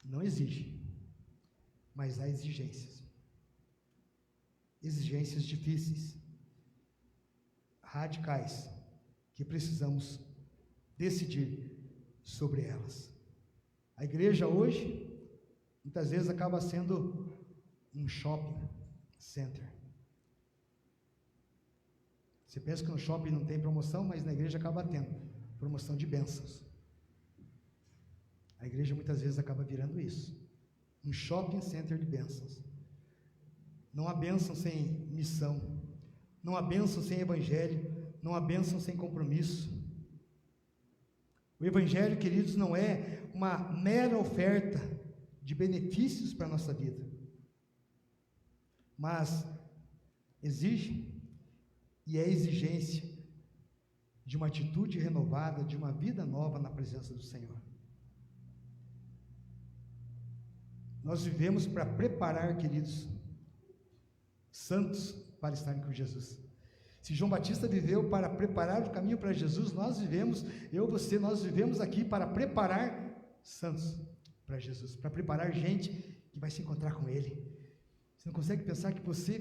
Não exige. Mas há exigências. Exigências difíceis, radicais, que precisamos decidir sobre elas. A igreja hoje, muitas vezes acaba sendo um shopping center. Você pensa que no shopping não tem promoção, mas na igreja acaba tendo promoção de bênçãos. A igreja muitas vezes acaba virando isso, um shopping center de bênçãos. Não há bênção sem missão, não há bênção sem evangelho, não há bênção sem compromisso. O evangelho, queridos, não é uma mera oferta de benefícios para a nossa vida, mas exige, e é exigência de uma atitude renovada, de uma vida nova na presença do Senhor. Nós vivemos para preparar, queridos, santos para estarem com Jesus. Se João Batista viveu para preparar o caminho para Jesus, nós vivemos, você, nós vivemos aqui para preparar santos para Jesus, para preparar gente que vai se encontrar com Ele. Você não consegue pensar que você,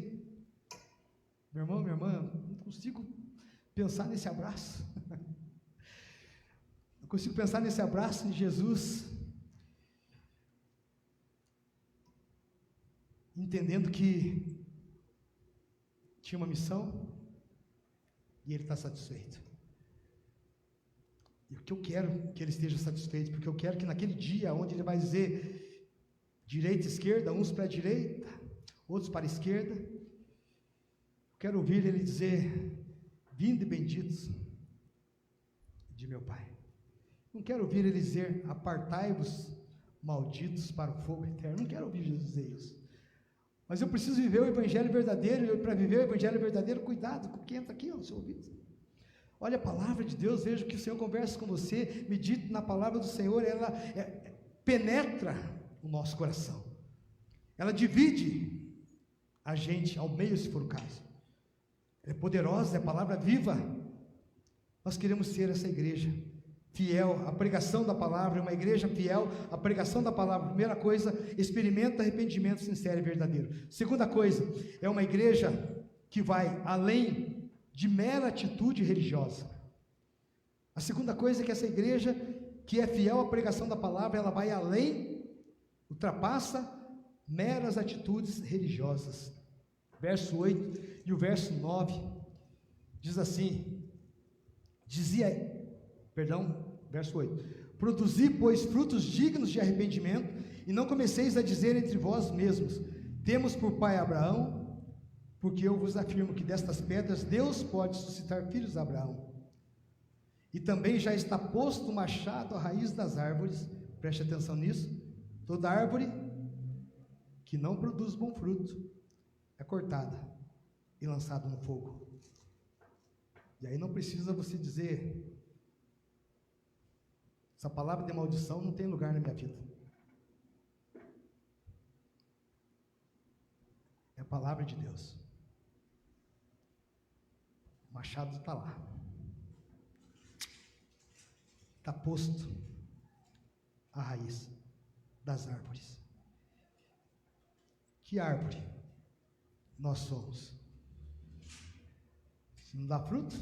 meu irmão, minha irmã, não consigo pensar nesse abraço. Não consigo pensar nesse abraço de Jesus, entendendo que tinha uma missão e ele está satisfeito. E o que eu quero que ele esteja satisfeito, porque eu quero que naquele dia onde ele vai dizer direita e esquerda, uns para a direita, outros para a esquerda, eu quero ouvir ele dizer: vinde benditos de meu Pai. Não quero ouvir ele dizer: apartai-vos malditos para o fogo eterno. Não quero ouvir Jesus dizer isso. Mas eu preciso viver o evangelho verdadeiro, e para viver o evangelho verdadeiro, cuidado com o que entra aqui no seu ouvido. Olha a palavra de Deus, veja que o Senhor conversa com você, medite na palavra do Senhor, ela penetra o nosso coração, ela divide a gente ao meio, se for o caso. Ela é poderosa, é a palavra viva. Nós queremos ser essa igreja fiel à pregação da palavra, uma igreja fiel à pregação da palavra. Primeira coisa, experimenta arrependimento sincero e verdadeiro. Segunda coisa, é uma igreja que vai além de mera atitude religiosa. A segunda coisa é que essa igreja que é fiel à pregação da palavra, ela vai além, ultrapassa meras atitudes religiosas. Verso 8 e o verso 9 diz assim, verso 8: produzi, pois, frutos dignos de arrependimento, e não comeceis a dizer entre vós mesmos: temos por pai Abraão, porque eu vos afirmo que destas pedras Deus pode suscitar filhos a Abraão. E também já está posto o machado à raiz das árvores. Preste atenção nisso. Toda árvore que não produz bom fruto é cortada e lançada no fogo. E aí não precisa você dizer: essa palavra de maldição não tem lugar na minha vida. É a palavra de Deus. O machado está lá. Está posto a raiz das árvores. Que árvore nós somos? Se não dá fruto,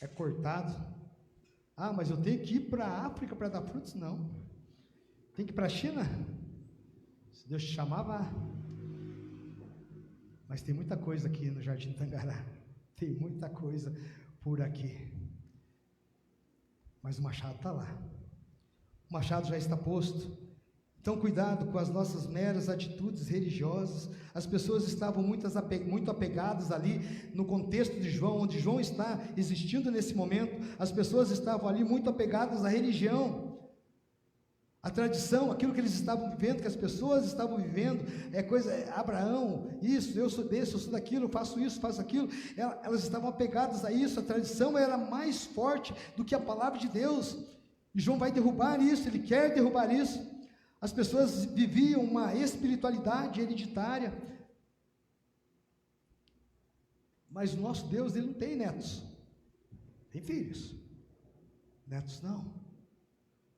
é cortado. Ah, mas eu tenho que ir para a África para dar frutos? Não. Tem que ir para a China? Se Deus te chamar, vá. Mas tem muita coisa aqui no Jardim Tangará. Tem muita coisa por aqui. Mas o machado está lá. O machado já está posto. Então, cuidado com as nossas meras atitudes religiosas. As pessoas estavam muito apegadas ali no contexto de João, onde João está existindo nesse momento. As pessoas estavam ali muito apegadas à religião, à tradição, aquilo que eles estavam vivendo, que as pessoas estavam vivendo, Abraão, isso, eu sou desse, eu sou daquilo, faço isso, faço aquilo. Elas estavam apegadas a isso. A tradição era mais forte do que a palavra de Deus. E João vai derrubar isso, ele quer derrubar isso. As pessoas viviam uma espiritualidade hereditária, Mas o nosso Deus, ele não tem netos, tem filhos. Netos não,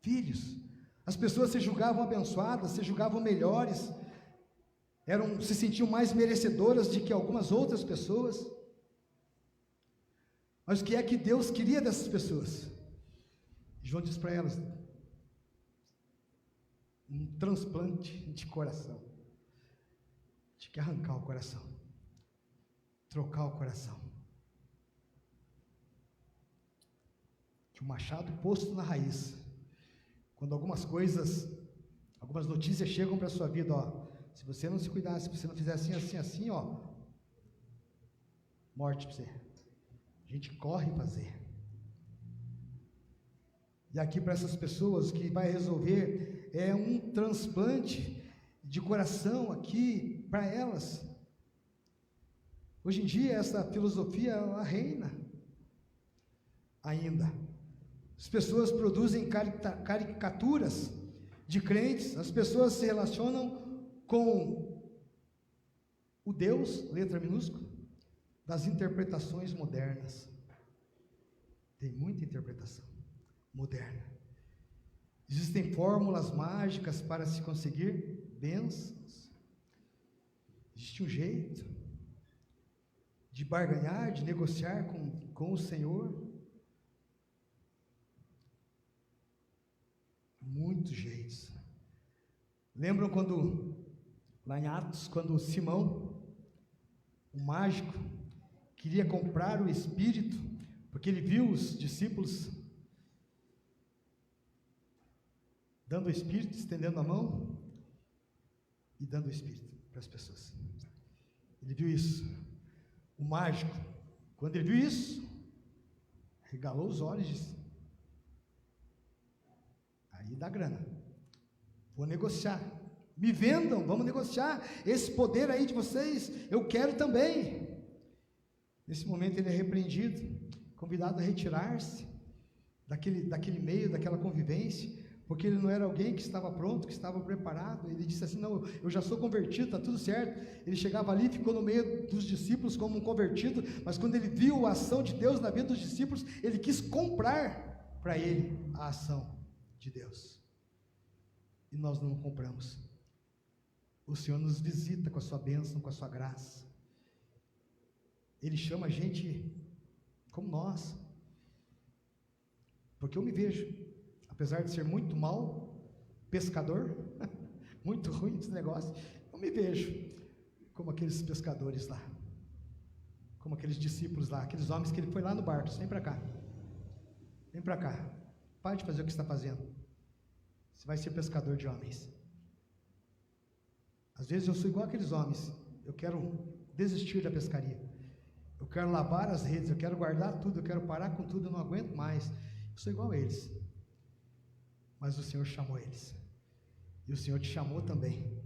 filhos. As pessoas se julgavam abençoadas, se julgavam melhores, se sentiam mais merecedoras de que algumas outras pessoas. Mas o que é que Deus queria dessas pessoas? João diz para elas: um transplante de coração. Tinha que arrancar o coração, trocar o coração. Que o machado posto na raiz. Quando algumas notícias chegam para a sua vida, se você não se cuidar, se você não fizer assim, assim, assim, morte para você. A gente corre fazer. E aqui para essas pessoas, o que vai resolver é um transplante de coração aqui para elas. Hoje em dia essa filosofia ela reina ainda. As pessoas produzem caricaturas de crentes, as pessoas se relacionam com o Deus, letra minúscula, das interpretações modernas. Tem muita interpretação moderna. Existem fórmulas mágicas para se conseguir bênçãos. Existe um jeito de barganhar, de negociar com o Senhor. Muitos jeitos. Lembram lá em Atos, quando Simão, o mágico, queria comprar o Espírito, porque ele viu os discípulos dando o Espírito, estendendo a mão e dando o Espírito para as pessoas. Ele viu isso. O mágico, quando ele viu isso, regalou os olhos e disse: aí dá grana, vou negociar, me vendam, vamos negociar, esse poder aí de vocês, eu quero também. Nesse momento ele é repreendido, convidado a retirar-se daquele meio, daquela convivência, porque ele não era alguém que estava pronto, que estava preparado. Ele disse assim: não, eu já sou convertido, está tudo certo. Ele chegava ali, ficou no meio dos discípulos como um convertido, mas quando ele viu a ação de Deus na vida dos discípulos, ele quis comprar para ele a ação de Deus. E nós não compramos. O Senhor nos visita com a sua bênção, com a sua graça. Ele chama a gente como nós. Porque eu me vejo, apesar de ser muito mau pescador, muito ruim esse negócio, eu me vejo como aqueles pescadores lá, como aqueles discípulos lá, aqueles homens que ele foi lá no barco: vem para cá, pare de fazer o que está fazendo, você vai ser pescador de homens. Às vezes eu sou igual aqueles homens, eu quero desistir da pescaria, eu quero lavar as redes, eu quero guardar tudo, eu quero parar com tudo, eu não aguento mais, eu sou igual a eles. Mas o Senhor chamou eles, e o Senhor te chamou também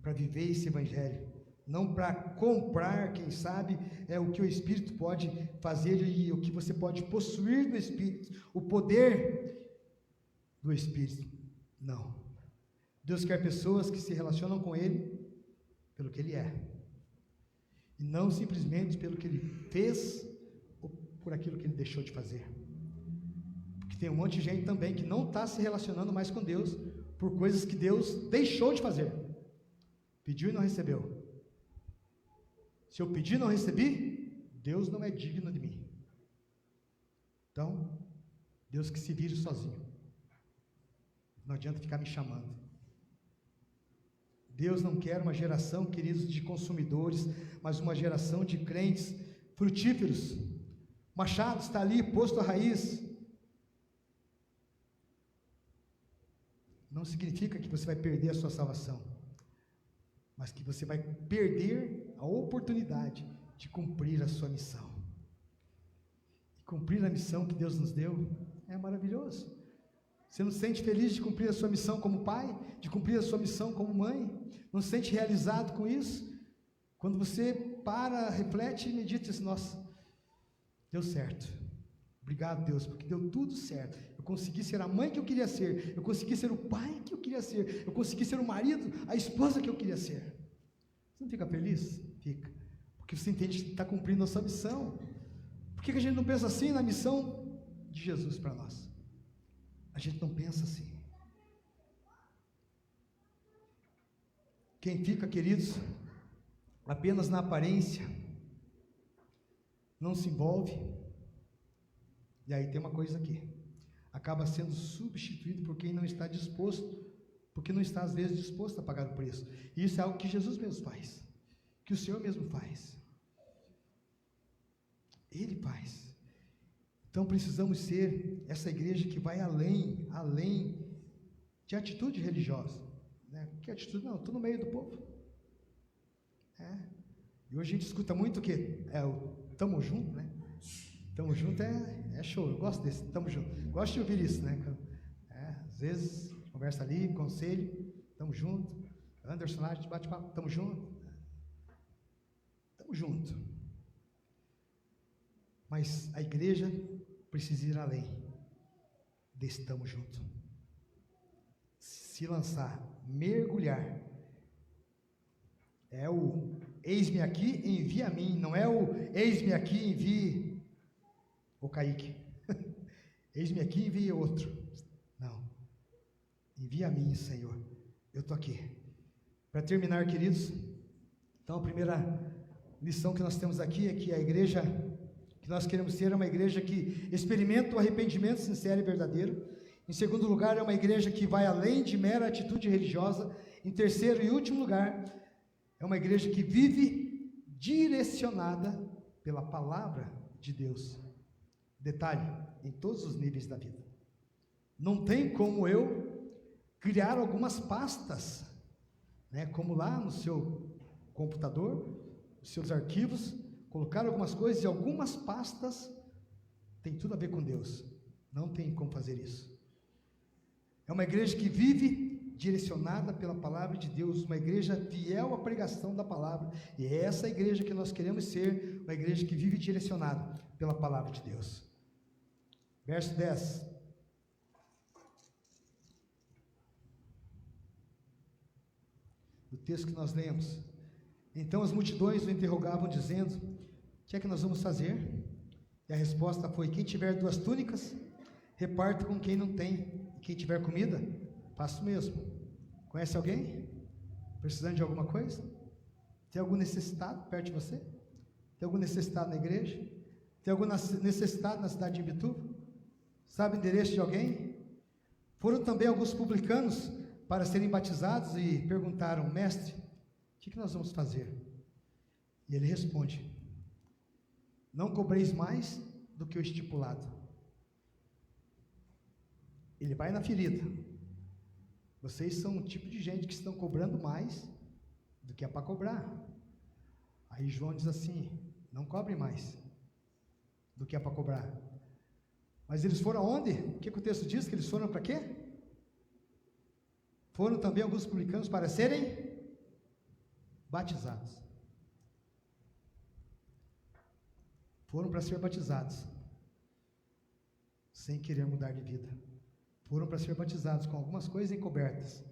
para viver esse evangelho, não para comprar, quem sabe, o que o Espírito pode fazer e o que você pode possuir do Espírito, o poder do Espírito. Não. Deus quer pessoas que se relacionam com Ele pelo que Ele é, e não simplesmente pelo que Ele fez ou por aquilo que Ele deixou de fazer. Porque tem um monte de gente também que não está se relacionando mais com Deus por coisas que Deus deixou de fazer. Pediu e não recebeu. Se eu pedir e não recebi, Deus não é digno de mim. Então, Deus que se vire sozinho. Não adianta ficar me chamando. Deus não quer uma geração, queridos, de consumidores, mas uma geração de crentes frutíferos. O machado está ali, posto à raiz. Não significa que você vai perder a sua salvação, mas que você vai perder a oportunidade de cumprir a sua missão. E cumprir a missão que Deus nos deu é maravilhoso. Você não se sente feliz de cumprir a sua missão como pai, de cumprir a sua missão como mãe? Não se sente realizado com isso? Quando você para, reflete e medita e diz: nossa, deu certo. Obrigado, Deus, porque deu tudo certo. Eu consegui ser a mãe que eu queria ser, eu consegui ser o pai que eu queria ser, eu consegui ser o marido, a esposa que eu queria ser. Você não fica feliz? Fica. Porque você entende que está cumprindo a sua missão. Por que a gente não pensa assim na missão de Jesus para nós? A gente não pensa assim. Quem fica, queridos, apenas na aparência, não se envolve, e aí tem uma coisa aqui, acaba sendo substituído por quem não está disposto, porque não está às vezes disposto a pagar o preço. E isso é algo que Jesus mesmo faz, que o Senhor mesmo faz. Ele faz. Então precisamos ser essa igreja que vai além de atitude religiosa, né? Que atitude? Não, estou no meio do povo. E hoje a gente escuta muito o quê? O tamo junto, né? Tamo junto é show, eu gosto desse tamo junto. Gosto de ouvir isso, né? Às vezes, conversa ali, conselho, tamo junto. Anderson lá, a gente bate papo, tamo junto. Tamo junto. Mas a igreja precisa ir além desse tamo junto. Se lançar, mergulhar. É o eis-me aqui, envia a mim. Não é o eis-me aqui, envie o Kaique. Eis-me aqui, envie outro. Não. Envia a mim, Senhor. Eu estou aqui. Para terminar, queridos, então a primeira lição que nós temos aqui é que a igreja que nós queremos ser é uma igreja que experimenta o arrependimento sincero e verdadeiro. Em segundo lugar, é uma igreja que vai além de mera atitude religiosa. Em terceiro e último lugar, é uma igreja que vive direcionada pela palavra de Deus. Detalhe, em todos os níveis da vida. Não tem como eu criar algumas pastas, né, como lá no seu computador, os seus arquivos, colocar algumas coisas e algumas pastas tem tudo a ver com Deus. Não tem como fazer isso. É uma igreja que vive direcionada pela palavra de Deus, uma igreja fiel à pregação da palavra, e é essa igreja que nós queremos ser, uma igreja que vive direcionada pela palavra de Deus. Verso 10. Do texto que nós lemos. Então as multidões o interrogavam, dizendo: o que é que nós vamos fazer? E a resposta foi: quem tiver 2 túnicas, reparta com quem não tem. E quem tiver comida, faça o mesmo. Conhece alguém precisando de alguma coisa? Tem algum necessitado perto de você? Tem algum necessitado na igreja? Tem algum necessitado na cidade de Imbituba? Sabe o endereço de alguém? Foram também alguns publicanos para serem batizados e perguntaram: mestre, o que nós vamos fazer? E ele responde: não cobreis mais do que o estipulado. Ele vai na ferida. Vocês são um tipo de gente que estão cobrando mais do que é para cobrar. Aí João diz assim: não cobre mais do que é para cobrar. Mas eles foram aonde? O que o texto diz? Que eles foram para quê? Foram também alguns publicanos para serem batizados. Foram para ser batizados, sem querer mudar de vida. Foram para ser batizados com algumas coisas encobertas.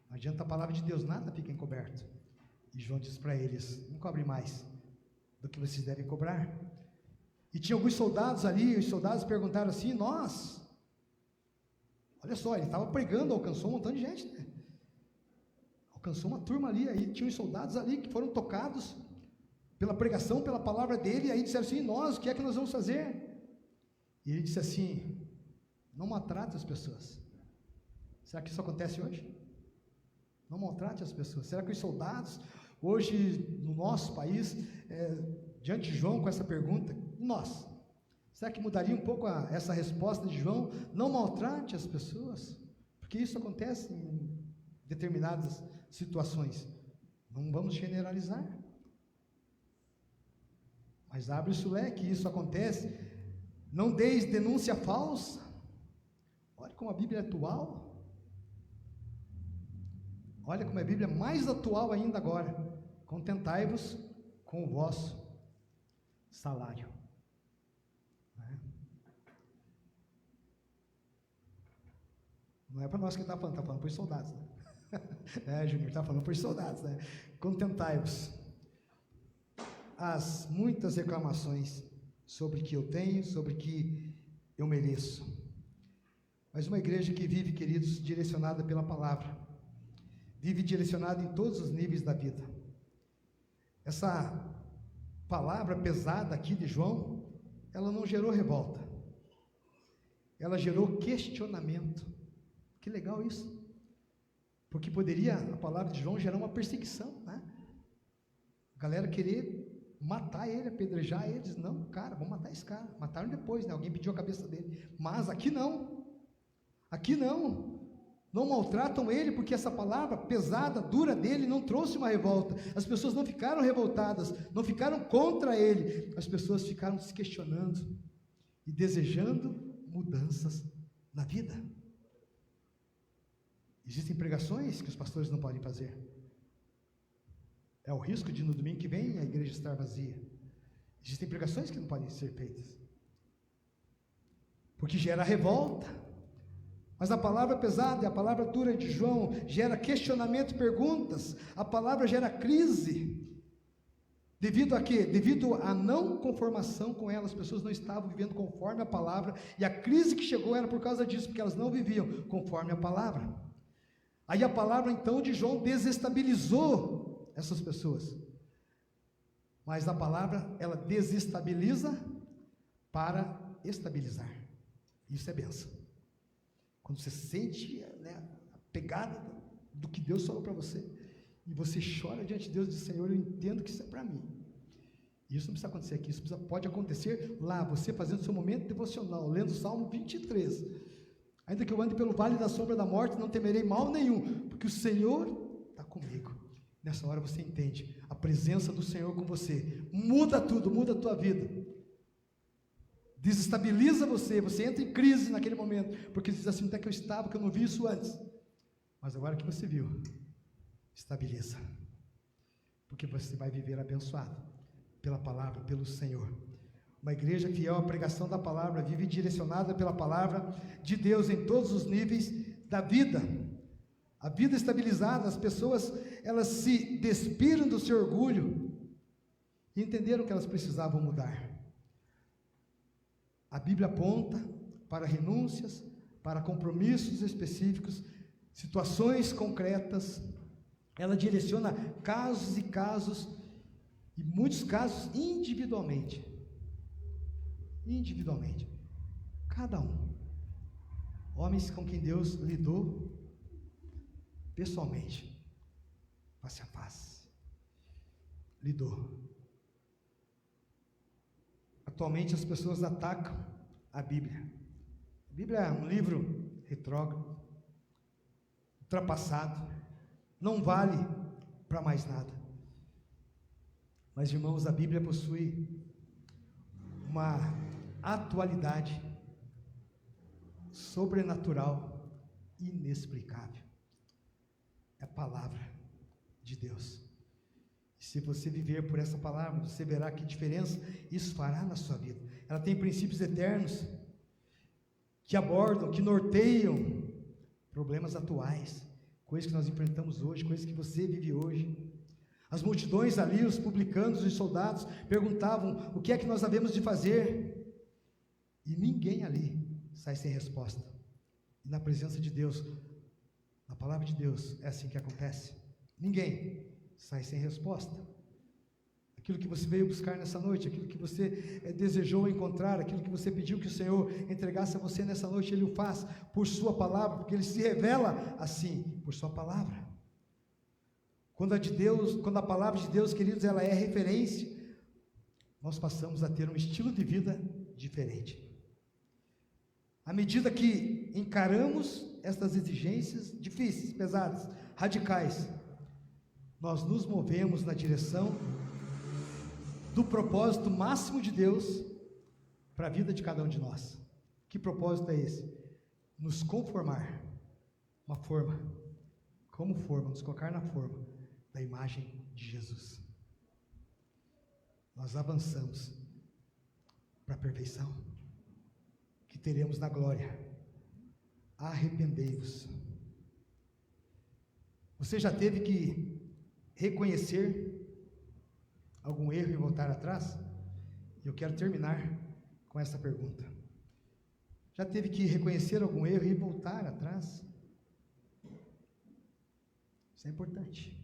Não adianta a palavra de Deus, nada fica encoberto. E João diz para eles: não cobre mais do que vocês devem cobrar. E tinha alguns soldados ali, os soldados perguntaram assim: nós, olha só, ele estava pregando, alcançou um montão de gente, né? Alcançou uma turma ali, aí tinha os soldados ali que foram tocados pela pregação, pela palavra dele, e aí disseram assim: nós, o que é que nós vamos fazer? E ele disse assim: não maltrate as pessoas. Será que isso acontece hoje? Não maltrate as pessoas. Será que os soldados, hoje no nosso país, diante de João com essa pergunta, nós, será que mudaria um pouco essa resposta de João? Não maltrate as pessoas, porque isso acontece em determinadas situações. Não vamos generalizar, mas abre-se o leque, isso acontece. Não deis denúncia falsa. Olha como a Bíblia é atual. Olha como a Bíblia é mais atual ainda agora. Contentai-vos com o vosso salário. Não é para nós que está falando para os soldados, né? Júnior, está falando para os soldados, né? Contentai-vos. as muitas reclamações sobre o que eu tenho, sobre o que eu mereço. Mas uma igreja que vive, queridos, direcionada pela palavra, vive direcionada em todos os níveis da vida. Essa palavra pesada aqui de João, ela não gerou revolta, ela gerou questionamento. Que legal isso, porque poderia a palavra de João gerar uma perseguição, né? A galera querer matar ele, apedrejar ele. Diz, não, cara, vamos matar esse cara. Mataram depois, né? Alguém pediu a cabeça dele, mas aqui não, não maltratam ele, porque essa palavra pesada, dura dele não trouxe uma revolta. As pessoas não ficaram revoltadas, não ficaram contra ele, as pessoas ficaram se questionando e desejando mudanças na vida. Existem pregações que os pastores não podem fazer. É o risco de no domingo que vem a igreja estar vazia. Existem pregações que não podem ser feitas, porque gera revolta. Mas a palavra pesada, a palavra dura de João, gera questionamento, perguntas. A palavra gera crise. Devido a quê? Devido à não conformação com ela. As pessoas não estavam vivendo conforme a palavra, e a crise que chegou era por causa disso, porque elas não viviam conforme a palavra. Aí a palavra então de João desestabilizou essas pessoas. Mas a palavra, ela desestabiliza para estabilizar. Isso é bênção. Quando você sente, né, a pegada do que Deus falou para você, e você chora diante de Deus e diz, Senhor, eu entendo que isso é para mim. Isso não precisa acontecer aqui, isso pode acontecer lá, você fazendo seu momento devocional, lendo o Salmo 23. Ainda que eu ande pelo vale da sombra da morte, não temerei mal nenhum, porque o Senhor está comigo. Nessa hora você entende a presença do Senhor com você, muda tudo, muda a tua vida. Desestabiliza você entra em crise naquele momento, porque você diz assim, onde é que eu estava, que eu não vi isso antes, mas agora que você viu, estabiliza, porque você vai viver abençoado, pela palavra, pelo Senhor. Uma igreja fiel à pregação da palavra, vive direcionada pela palavra de Deus em todos os níveis da vida. A vida estabilizada, as pessoas, elas se despiram do seu orgulho, e entenderam que elas precisavam mudar. A Bíblia aponta para renúncias, para compromissos específicos, situações concretas. Ela direciona casos e casos, e muitos casos individualmente. Individualmente. Cada um. Homens com quem Deus lidou pessoalmente, face a face. Lidou. Atualmente as pessoas atacam a Bíblia. A Bíblia é um livro retrógrado, ultrapassado, não vale para mais nada. Mas, irmãos, a Bíblia possui uma atualidade sobrenatural, inexplicável. É a palavra de Deus. Se você viver por essa palavra, você verá que diferença isso fará na sua vida. Ela tem princípios eternos que abordam, que norteiam problemas atuais, coisas que nós enfrentamos hoje, coisas que você vive hoje. As multidões ali, os publicanos, os soldados, perguntavam o que é que nós havemos de fazer, e ninguém ali sai sem resposta. E na presença de Deus, na palavra de Deus, é assim que acontece. Ninguém sai sem resposta. Aquilo que você veio buscar nessa noite, aquilo que você desejou encontrar, aquilo que você pediu que o Senhor entregasse a você nessa noite, Ele o faz por sua palavra, porque Ele se revela assim, por sua palavra. Quando a palavra de Deus, queridos, ela é referência, nós passamos a ter um estilo de vida diferente. À medida que encaramos estas exigências difíceis, pesadas, radicais, nós nos movemos na direção do propósito máximo de Deus para a vida de cada um de nós. Que propósito é esse? Nos conformar, uma forma, como forma, nos colocar na forma da imagem de Jesus. Nós avançamos para a perfeição que teremos na glória. Arrependei-vos. Você já teve que reconhecer algum erro e voltar atrás? Eu quero terminar com essa pergunta. Já teve que reconhecer algum erro e voltar atrás? Isso é importante.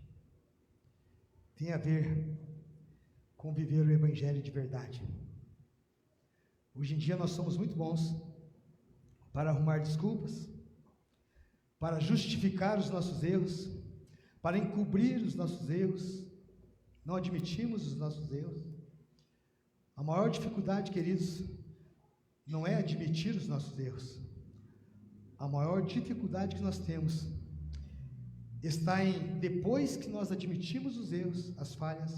Tem a ver com viver o Evangelho de verdade. Hoje em dia nós somos muito bons para arrumar desculpas, para justificar os nossos erros, para encobrir os nossos erros. Não admitimos os nossos erros. A maior dificuldade, queridos, não é admitir os nossos erros. A maior dificuldade que nós temos está em, depois que nós admitimos os erros, as falhas,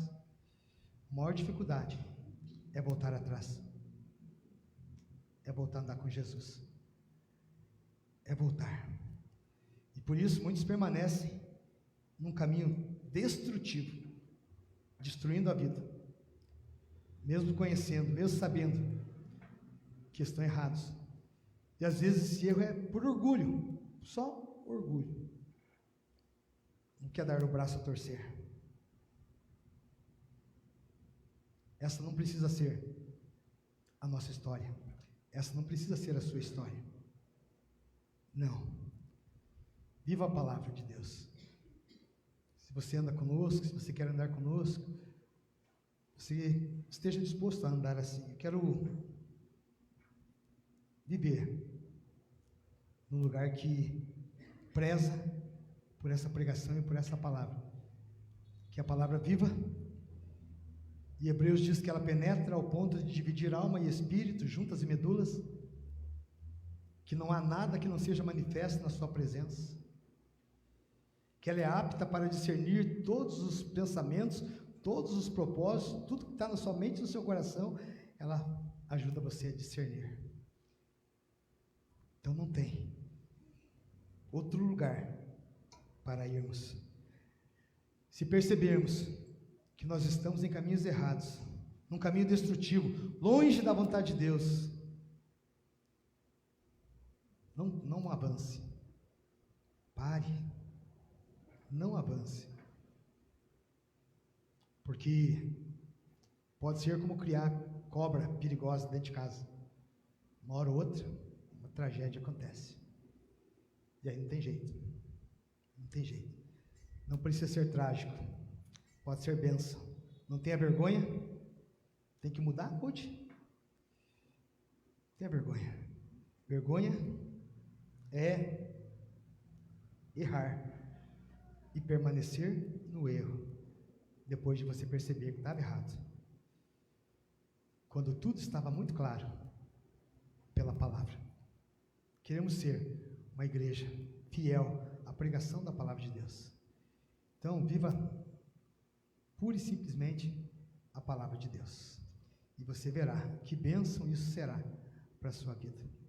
a maior dificuldade é voltar atrás. É voltar a andar com Jesus. É voltar. E por isso muitos permanecem num caminho destrutivo, destruindo a vida, mesmo conhecendo, mesmo sabendo que estão errados. E às vezes esse erro é por orgulho, só orgulho. Não quer dar o braço a torcer. Essa não precisa ser a nossa história. Essa não precisa ser a sua história. Não. Viva a palavra de Deus. Se você anda conosco, se você quer andar conosco, você esteja disposto a andar assim. Eu quero viver num lugar que preza por essa pregação e por essa palavra. Que a palavra viva. E Hebreus diz que ela penetra ao ponto de dividir alma e espírito, juntas e medulas, que não há nada que não seja manifesto na sua presença, que ela é apta para discernir todos os pensamentos, todos os propósitos, tudo que está na sua mente e no seu coração, ela ajuda você a discernir. Então não tem outro lugar para irmos. Se percebermos que nós estamos em caminhos errados, num caminho destrutivo, longe da vontade de Deus, não avance. Pare. Não avance. Porque pode ser como criar cobra perigosa dentro de casa. Uma hora ou outra, uma tragédia acontece. E aí não tem jeito. Não tem jeito. Não precisa ser trágico. Pode ser bênção. Não tenha vergonha. Tem que mudar? Mude. Tenha vergonha. Vergonha é errar e permanecer no erro depois de você perceber que estava errado. Quando tudo estava muito claro pela palavra. Queremos ser uma igreja fiel à pregação da palavra de Deus. Então, viva pura e simplesmente a palavra de Deus. E você verá que bênção isso será para a sua vida.